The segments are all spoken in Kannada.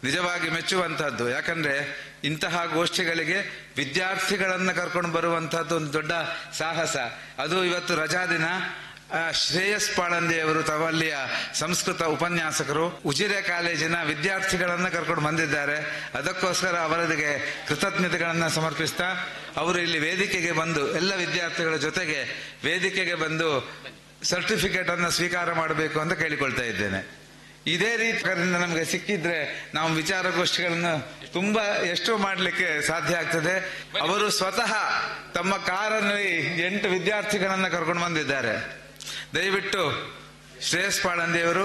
ನಿಜವಾಗಿ ಮೆಚ್ಚುವಂತಹದ್ದು. ಯಾಕಂದ್ರೆ ಇಂತಹ ಗೋಷ್ಠಿಗಳಿಗೆ ವಿದ್ಯಾರ್ಥಿಗಳನ್ನ ಕರ್ಕೊಂಡು ಬರುವಂತಹದ್ದು ಒಂದು ದೊಡ್ಡ ಸಾಹಸ. ಅದು ಇವತ್ತು ರಜಾ ದಿನ. ಶ್ರೇಯಸ್ ಪಾಳಂದೆಯವರು ತವಲ್ಲಿಯ ಸಂಸ್ಕೃತ ಉಪನ್ಯಾಸಕರು ಉಜಿರೆ ಕಾಲೇಜಿನ ವಿದ್ಯಾರ್ಥಿಗಳನ್ನ ಕರ್ಕೊಂಡು ಬಂದಿದ್ದಾರೆ. ಅದಕ್ಕೋಸ್ಕರ ಅವರಿಗೆ ಕೃತಜ್ಞತೆಗಳನ್ನ ಸಮರ್ಪಿಸ್ತಾ ಅವರು ಇಲ್ಲಿ ವೇದಿಕೆಗೆ ಬಂದು ಎಲ್ಲ ವಿದ್ಯಾರ್ಥಿಗಳ ಜೊತೆಗೆ ವೇದಿಕೆಗೆ ಬಂದು ಸರ್ಟಿಫಿಕೇಟ್ ಅನ್ನು ಸ್ವೀಕಾರ ಮಾಡಬೇಕು ಅಂತ ಕೇಳಿಕೊಳ್ತಾ ಇದ್ದೇನೆ. ಇದೇ ರೀತಿಯಿಂದ ನಮಗೆ ಸಿಕ್ಕಿದ್ರೆ ನಾವು ವಿಚಾರಗೋಷ್ಠಿಗಳನ್ನು ತುಂಬಾ ಎಷ್ಟೋ ಮಾಡಲಿಕ್ಕೆ ಸಾಧ್ಯ ಆಗ್ತದೆ. ಅವರು ಸ್ವತಃ ತಮ್ಮ ಕಾರಲ್ಲಿ 8 ವಿದ್ಯಾರ್ಥಿಗಳನ್ನ ಕರ್ಕೊಂಡು ಬಂದಿದ್ದಾರೆ. ದಯವಿಟ್ಟು ಶ್ರೇಯಸ್ ಪಾಳಂದೆಯವರು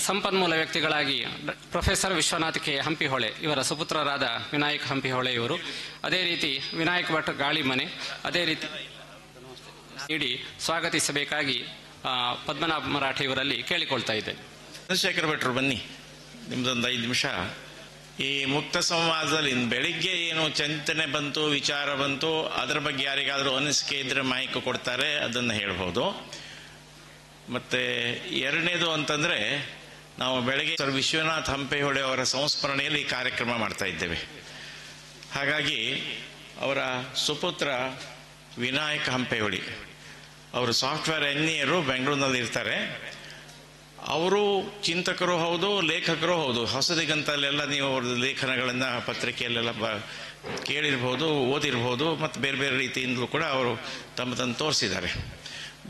ಸಂಪನ್ಮೂಲ ವ್ಯಕ್ತಿಗಳಾಗಿ ಪ್ರೊಫೆಸರ್ ವಿಶ್ವನಾಥ್ ಕೆ ಹಂಪಿಹೊಳೆ ಇವರ ಸುಪುತ್ರರಾದ ವಿನಾಯಕ್ ಹಂಪಿಹೊಳೆ ಇವರು, ಅದೇ ರೀತಿ ವಿನಾಯಕ್ ಭಟ್ ಗಾಳಿಮನೆ ಅದೇ ರೀತಿ ನೀಡಿ ಸ್ವಾಗತಿಸಬೇಕಾಗಿ ಪದ್ಮನಾಭ ಮರಾಠೆ ಇವರಲ್ಲಿ ಕೇಳಿಕೊಳ್ತಾ ಇದ್ದೇನೆ. ಚಂದ್ರಶೇಖರ್ ಭಟ್ರು ಬನ್ನಿ, ನಿಮ್ದೊಂದು 5 ನಿಮಿಷ. ಈ ಮುಕ್ತ ಸಂವಾದದಲ್ಲಿ ಬೆಳಿಗ್ಗೆ ಏನು ಚಿಂತನೆ ಬಂತು, ವಿಚಾರ ಬಂತು, ಅದರ ಬಗ್ಗೆ ಯಾರಿಗಾದರೂ ಅನಿಸಿಕೆ ಇದ್ರೆ ಮೈಕ್ ಕೊಡ್ತಾರೆ, ಅದನ್ನು ಹೇಳ್ಬೋದು. ಮತ್ತೆ ಎರಡನೇದು ಅಂತಂದ್ರೆ, ನಾವು ಬೆಳಗ್ಗೆ ಸರ್ ವಿಶ್ವನಾಥ್ ಹಂಪಿಹೊಳೆ ಅವರ ಸಂಸ್ಮರಣೆಯಲ್ಲಿ ಈ ಕಾರ್ಯಕ್ರಮ ಮಾಡ್ತಾ ಇದ್ದೇವೆ. ಹಾಗಾಗಿ ಅವರ ಸುಪುತ್ರ ವಿನಾಯಕ್ ಹಂಪಿಹೊಳೆ ಅವರು ಸಾಫ್ಟ್ವೇರ್ ಎಂಜಿನಿಯರು, ಬೆಂಗಳೂರಿನಲ್ಲಿ ಇರ್ತಾರೆ. ಅವರು ಚಿಂತಕರು ಹೌದು, ಲೇಖಕರು ಹೌದು. ಹೊಸದಿಗಂತಲ್ಲೆಲ್ಲ ನೀವು ಅವ್ರದ್ದು ಲೇಖನಗಳನ್ನು ಪತ್ರಿಕೆಯಲ್ಲೆಲ್ಲ ಕೇಳಿರ್ಬೋದು, ಓದಿರ್ಬೋದು, ಮತ್ತು ಬೇರೆ ಬೇರೆ ರೀತಿಯಿಂದಲೂ ಕೂಡ ಅವರು ತಮ್ಮದನ್ನು ತೋರಿಸಿದ್ದಾರೆ.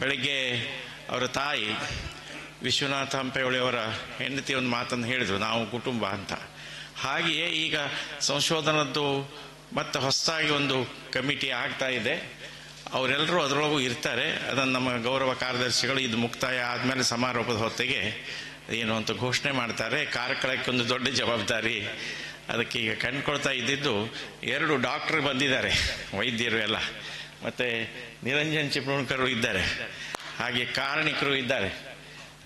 ಬೆಳಗ್ಗೆ ಅವರ ತಾಯಿ ವಿಶ್ವನಾಥ ಹಂಪಿಹೊಳೆಯವರ ಹೆಂಡತಿ ಒಂದು ಮಾತನ್ನು ಹೇಳಿದರು, ನಾವು ಕುಟುಂಬ ಅಂತ. ಹಾಗೆಯೇ ಈಗ ಸಂಶೋಧನದ್ದು ಮತ್ತು ಹೊಸದಾಗಿ ಒಂದು ಕಮಿಟಿ ಆಗ್ತಾ ಇದೆ. ಅವರೆಲ್ಲರೂ ಅದರೊಳಗೂ ಇರ್ತಾರೆ. ಅದನ್ನು ನಮ್ಮ ಗೌರವ ಕಾರ್ಯದರ್ಶಿಗಳು ಇದು ಮುಕ್ತಾಯ ಆದಮೇಲೆ ಸಮಾರೋಪದ ಹೊತ್ತಿಗೆ ಏನು ಅಂತ ಘೋಷಣೆ ಮಾಡ್ತಾರೆ. ಕಾರ್ಯಕ್ರಮಕ್ಕೆ ಒಂದು ದೊಡ್ಡ ಜವಾಬ್ದಾರಿ. ಅದಕ್ಕೆ ಈಗ ಕಂಡುಕೊಳ್ತಾ ಇದ್ದಿದ್ದು 2 ಡಾಕ್ಟರ್ ಬಂದಿದ್ದಾರೆ, ವೈದ್ಯರು ಎಲ್ಲ, ಮತ್ತು ನಿರಂಜನ್ ಚಿಪ್ಲುಣ್ಕರು ಇದ್ದಾರೆ, ಹಾಗೆ ಕಾರಣಿಕರು ಇದ್ದಾರೆ.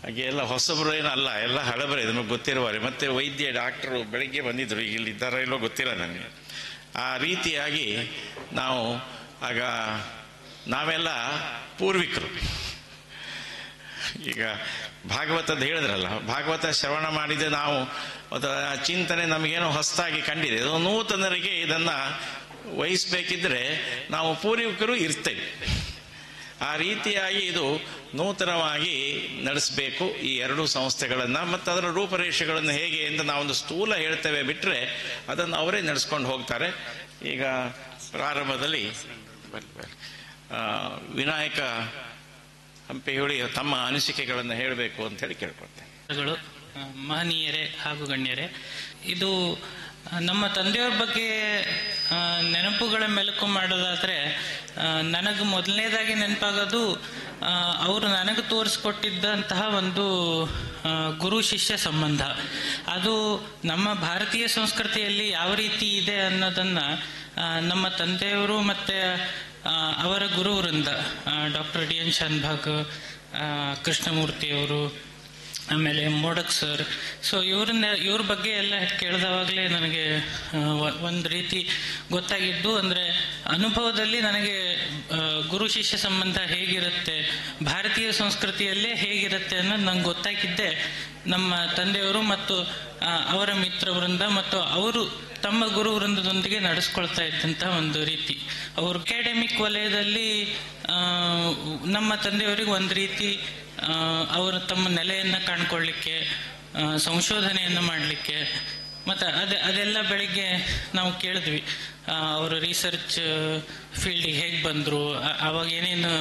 ಹಾಗೆ ಎಲ್ಲ ಹೊಸಬರು ಏನಲ್ಲ, ಎಲ್ಲ ಹಳಬರೇ, ನಮಗೆ ಗೊತ್ತಿರುವರೆ. ಮತ್ತು ವೈದ್ಯ ಡಾಕ್ಟರು ಬೆಳಗ್ಗೆ ಬಂದಿದ್ದರು, ಈಗ ಇದ್ದಾರೋ ಇಲ್ಲೋ ಗೊತ್ತಿಲ್ಲ ನನಗೆ. ಆ ರೀತಿಯಾಗಿ ನಾವು ಆಗ ನಾವೆಲ್ಲ ಪೂರ್ವಿಕರು. ಈಗ ಭಾಗವತದ್ದು ಹೇಳಿದ್ರಲ್ಲ, ಭಾಗವತ ಶ್ರವಣ ಮಾಡಿದ ನಾವು ಚಿಂತನೆ ನಮಗೇನೋ ಹೊಸದಾಗಿ ಕಂಡಿದೆ. ಅದು ನೂತನರಿಗೆ ಇದನ್ನು ವಹಿಸಬೇಕಿದ್ರೆ ನಾವು ಪೂರ್ವಿಕರು ಇರ್ತೇವೆ. ಆ ರೀತಿಯಾಗಿ ಇದು ನೂತನವಾಗಿ ನಡೆಸಬೇಕು ಈ 2 ಸಂಸ್ಥೆಗಳನ್ನು. ಮತ್ತು ಅದರ ರೂಪರೇಷೆಗಳನ್ನು ಹೇಗೆ ಅಂತ ನಾವೊಂದು ಸ್ಥೂಲ ಹೇಳ್ತೇವೆ, ಬಿಟ್ಟರೆ ಅದನ್ನು ಅವರೇ ನಡೆಸ್ಕೊಂಡು ಹೋಗ್ತಾರೆ. ಈಗ ಪ್ರಾರಂಭದಲ್ಲಿ ವಿನಾಯಕ ಹಂಪಿಹೊಳೆ ತಮ್ಮ ಅನಿಸಿಕೆಗಳನ್ನು ಹೇಳಬೇಕು ಅಂತ ಹೇಳಿ ಕೇಳ್ಕೊಳ್ತೇನೆ. ಮಹನೀಯರೇ ಹಾಗೂ ಗಣ್ಯರೇ, ಇದು ನಮ್ಮ ತಂದೆಯವ್ರ ಬಗ್ಗೆ ನೆನಪುಗಳ ಮೆಲುಕು ಮಾಡೋದಾದ್ರೆ, ನನಗೆ ಮೊದಲನೇದಾಗಿ ನೆನಪಾಗೋದು ಅವರು ನನಗೆ ತೋರಿಸ್ಕೊಟ್ಟಿದ್ದಂತಹ ಒಂದು ಗುರು ಶಿಷ್ಯ ಸಂಬಂಧ. ಅದು ನಮ್ಮ ಭಾರತೀಯ ಸಂಸ್ಕೃತಿಯಲ್ಲಿ ಯಾವ ರೀತಿ ಇದೆ ಅನ್ನೋದನ್ನ ನಮ್ಮ ತಂದೆಯವರು ಮತ್ತೆ ಅವರ ಗುರುವರಿಂದ ಡಾಕ್ಟರ್ ಡಿ.ಎನ್. ಶಾನ್ಭಾಗ್, ಕೃಷ್ಣಮೂರ್ತಿಯವರು, ಆಮೇಲೆ ಮೋಡಕ್ ಸರ್, ಸೊ ಇವ್ರ ಬಗ್ಗೆ ಎಲ್ಲ ಕೇಳಿದವಾಗಲೇ ನನಗೆ ಒಂದು ರೀತಿ ಗೊತ್ತಾಗಿದ್ದು, ಅಂದರೆ ಅನುಭವದಲ್ಲಿ ನನಗೆ ಗುರು ಶಿಷ್ಯ ಸಂಬಂಧ ಹೇಗಿರುತ್ತೆ, ಭಾರತೀಯ ಸಂಸ್ಕೃತಿಯಲ್ಲೇ ಹೇಗಿರುತ್ತೆ ಅನ್ನೋದು ನಂಗೆ ಗೊತ್ತಾಗಿದ್ದೆ ನಮ್ಮ ತಂದೆಯವರು ಮತ್ತು ಅವರ ಮಿತ್ರ ವೃಂದ ಮತ್ತು ಅವರು ತಮ್ಮ ಗುರು ವೃಂದದೊಂದಿಗೆ ನಡೆಸ್ಕೊಳ್ತಾ ಇದ್ದಂಥ ಒಂದು ರೀತಿ. ಅವರು ಅಕಾಡೆಮಿಕ್ ವಲಯದಲ್ಲಿ ನಮ್ಮ ತಂದೆಯವರಿಗೆ ಒಂದು ರೀತಿ ಅವರು ತಮ್ಮ ನೆಲೆಯನ್ನು ಕಾಣ್ಕೊಳ್ಳಿಕ್ಕೆ, ಸಂಶೋಧನೆಯನ್ನು ಮಾಡಲಿಕ್ಕೆ, ಮತ್ತು ಅದೆಲ್ಲ ಬೆಳಿಗ್ಗೆ ನಾವು ಕೇಳಿದ್ವಿ. ಅವರು ರಿಸರ್ಚ್ ಫೀಲ್ಡಿಗೆ ಹೇಗೆ ಬಂದರು, ಅವಾಗ ಏನೇನು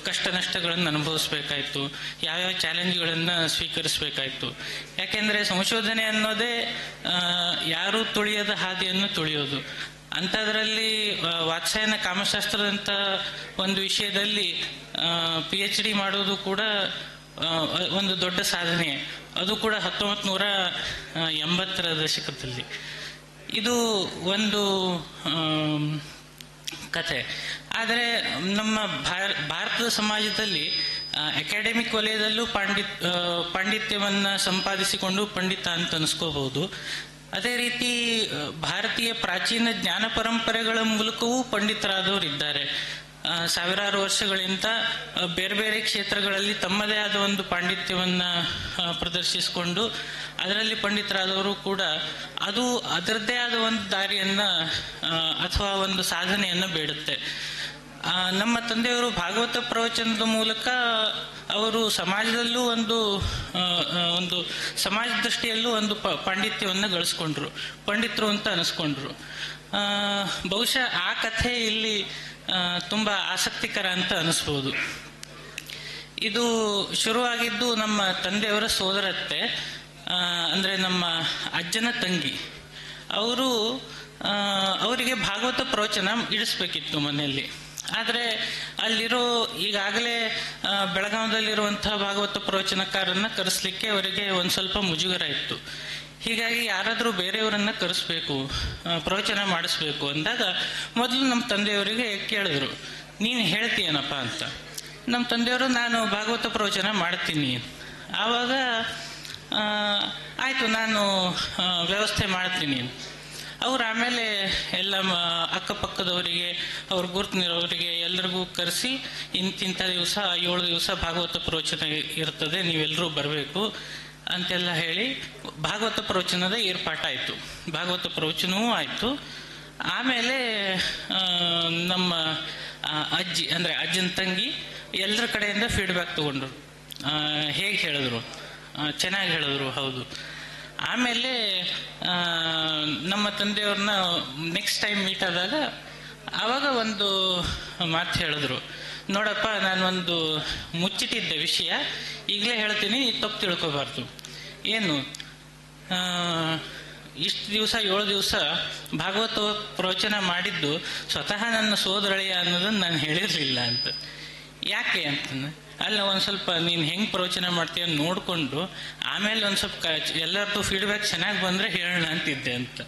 ಕಷ್ಟ ನಷ್ಟಗಳನ್ನು ಅನುಭವಿಸ್ಬೇಕಾಯ್ತು, ಯಾವ್ಯಾವ ಚಾಲೆಂಜ್ಗಳನ್ನು ಸ್ವೀಕರಿಸಬೇಕಾಯ್ತು. ಯಾಕೆಂದರೆ ಸಂಶೋಧನೆ ಅನ್ನೋದೇ ಯಾರೂ ತುಳಿಯದ ಹಾದಿಯನ್ನು ತುಳಿಯೋದು. ಅಂಥದ್ರಲ್ಲಿ ವಾತ್ಸಾಯನ ಕಾಮಶಾಸ್ತ್ರದಂಥ ಒಂದು ವಿಷಯದಲ್ಲಿ PhD ಮಾಡೋದು ಕೂಡ ಒಂದು ದೊಡ್ಡ ಸಾಧನೆ. ಅದು ಕೂಡ 1980ರ ದಶಕದಲ್ಲಿ. ಇದು ಒಂದು ಕಥೆ. ಆದರೆ ನಮ್ಮ ಭಾರತದ ಸಮಾಜದಲ್ಲಿ ಅಕಾಡೆಮಿಕ್ ವಲಯದಲ್ಲೂ ಪಾಂಡಿತ್ಯವನ್ನು ಸಂಪಾದಿಸಿಕೊಂಡು ಪಂಡಿತ ಅಂತ ಅನಿಸ್ಕೋಬಹುದು. ಅದೇ ರೀತಿ ಭಾರತೀಯ ಪ್ರಾಚೀನ ಜ್ಞಾನ ಪರಂಪರೆಗಳ ಮೂಲಕವೂ ಪಂಡಿತರಾದವರು ಇದ್ದಾರೆ. ಸಾವಿರಾರು ವರ್ಷಗಳಿಂದ ಬೇರೆ ಬೇರೆ ಕ್ಷೇತ್ರಗಳಲ್ಲಿ ತಮ್ಮದೇ ಆದ ಒಂದು ಪಾಂಡಿತ್ಯವನ್ನ ಪ್ರದರ್ಶಿಸಿಕೊಂಡು ಅದರಲ್ಲಿ ಪಂಡಿತರಾದವರು ಕೂಡ ಅದು ಅದರದ್ದೇ ಆದ ಒಂದು ದಾರಿಯನ್ನ ಅಥವಾ ಒಂದು ಸಾಧನೆಯನ್ನ ಬೇಡುತ್ತೆ. ನಮ್ಮ ತಂದೆಯವರು ಭಾಗವತ ಪ್ರವಚನದ ಮೂಲಕ ಅವರು ಸಮಾಜದಲ್ಲೂ ಒಂದು ಸಮಾಜ ದೃಷ್ಟಿಯಲ್ಲೂ ಒಂದು ಪಾಂಡಿತ್ಯವನ್ನು ಗಳಿಸ್ಕೊಂಡ್ರು, ಪಂಡಿತರು ಅಂತ ಅನಿಸ್ಕೊಂಡ್ರು. ಬಹುಶಃ ಆ ಕಥೆ ಇಲ್ಲಿ ತುಂಬಾ ಆಸಕ್ತಿಕರ ಅಂತ ಅನಿಸ್ಬೋದು. ಇದು ಶುರುವಾಗಿದ್ದು ನಮ್ಮ ತಂದೆಯವರ ಸೋದರತ್ತೆ, ಅಂದ್ರೆ ನಮ್ಮ ಅಜ್ಜನ ತಂಗಿ. ಅವರಿಗೆ ಭಾಗವತ ಪ್ರವಚನ ಇಡಿಸ್ಬೇಕಿತ್ತು ಮನೆಯಲ್ಲಿ. ಆದರೆ ಅಲ್ಲಿರೋ ಈಗಾಗಲೇ ಬೆಳಗಾವದಲ್ಲಿರುವಂತಹ ಭಾಗವತ ಪ್ರವಚನಕಾರನ್ನ ಕರೆಸ್ಲಿಕ್ಕೆ ಅವರಿಗೆ ಒಂದು ಸ್ವಲ್ಪ ಮುಜುಗರ ಇತ್ತು. ಹೀಗಾಗಿ ಯಾರಾದರೂ ಬೇರೆಯವರನ್ನ ಕರೆಸ್ಬೇಕು, ಪ್ರವಚನ ಮಾಡಿಸ್ಬೇಕು ಅಂದಾಗ ಮೊದಲು ನಮ್ಮ ತಂದೆಯವರಿಗೆ ಕೇಳಿದ್ರು, ನೀನು ಹೇಳ್ತೀಯನಪ್ಪ ಅಂತ. ನಮ್ಮ ತಂದೆಯವರು ನಾನು ಭಾಗವತ ಪ್ರವಚನ ಮಾಡ್ತೀನಿ. ಆವಾಗ ಆಯಿತು, ನಾನು ವ್ಯವಸ್ಥೆ ಮಾಡ್ತೀನಿ. ಅವ್ರು ಆಮೇಲೆ ಎಲ್ಲ ಅಕ್ಕಪಕ್ಕದವರಿಗೆ, ಅವ್ರ ಗುರುತಿನವರಿಗೆ ಎಲ್ಲರಿಗೂ ಕರೆಸಿ ಇಂತಿಂಥ ದಿವಸ 7 ದಿವಸ ಭಾಗವತ ಪ್ರವಚನ ಇರ್ತದೆ, ನೀವೆಲ್ಲರೂ ಬರಬೇಕು ಅಂತೆಲ್ಲ ಹೇಳಿ ಭಾಗವತ ಪ್ರವಚನದ ಏರ್ಪಾಟಾಯಿತು. ಭಾಗವತ ಪ್ರವಚನವೂ ಆಯಿತು. ಆಮೇಲೆ ನಮ್ಮ ಅಜ್ಜಿ ಅಂದರೆ ಅಜ್ಜನ ತಂಗಿ ಎಲ್ಲರ ಕಡೆಯಿಂದ ಫೀಡ್ಬ್ಯಾಕ್ ತಗೊಂಡ್ರು. ಹೇಗೆ ಹೇಳಿದ್ರು? ಚೆನ್ನಾಗಿ ಹೇಳಿದ್ರು, ಹೌದು. ಆಮೇಲೆ ನಮ್ಮ ತಂದೆಯವ್ರನ್ನ ನೆಕ್ಸ್ಟ್ ಟೈಮ್ ಮೀಟ್ ಆದಾಗ ಆವಾಗ ಒಂದು ಮಾತು ಹೇಳಿದ್ರು, ನೋಡಪ್ಪ, ನಾನೊಂದು ಮುಚ್ಚಿಟ್ಟಿದ್ದೆ ವಿಷಯ, ಈಗಲೇ ಹೇಳ್ತೀನಿ, ತಪ್ಪು ತಿಳ್ಕೊಬಾರ್ದು. ಏನು, ಇಷ್ಟು ದಿವಸ 7 ದಿವಸ ಭಾಗವತ ಪ್ರವಚನ ಮಾಡಿದ್ದು ಸ್ವತಃ ನನ್ನ ಸೋದರಳಿಯ ಅನ್ನೋದನ್ನು ನಾನು ಹೇಳಿರಲಿಲ್ಲ ಅಂತ. ಯಾಕೆ ಅಂತಂದ್ರೆ, ಅಲ್ಲ, ಒಂದು ಸ್ವಲ್ಪ ನೀನು ಹೆಂಗೆ ಪ್ರವಚನ ಮಾಡ್ತೀಯ ನೋಡಿಕೊಂಡು ಆಮೇಲೆ ಒಂದು ಸ್ವಲ್ಪ ಎಲ್ಲರದ್ದು ಫೀಡ್ಬ್ಯಾಕ್ ಚೆನ್ನಾಗಿ ಬಂದರೆ ಹೇಳೋಣ ಅಂತಿದ್ದೆ ಅಂತ.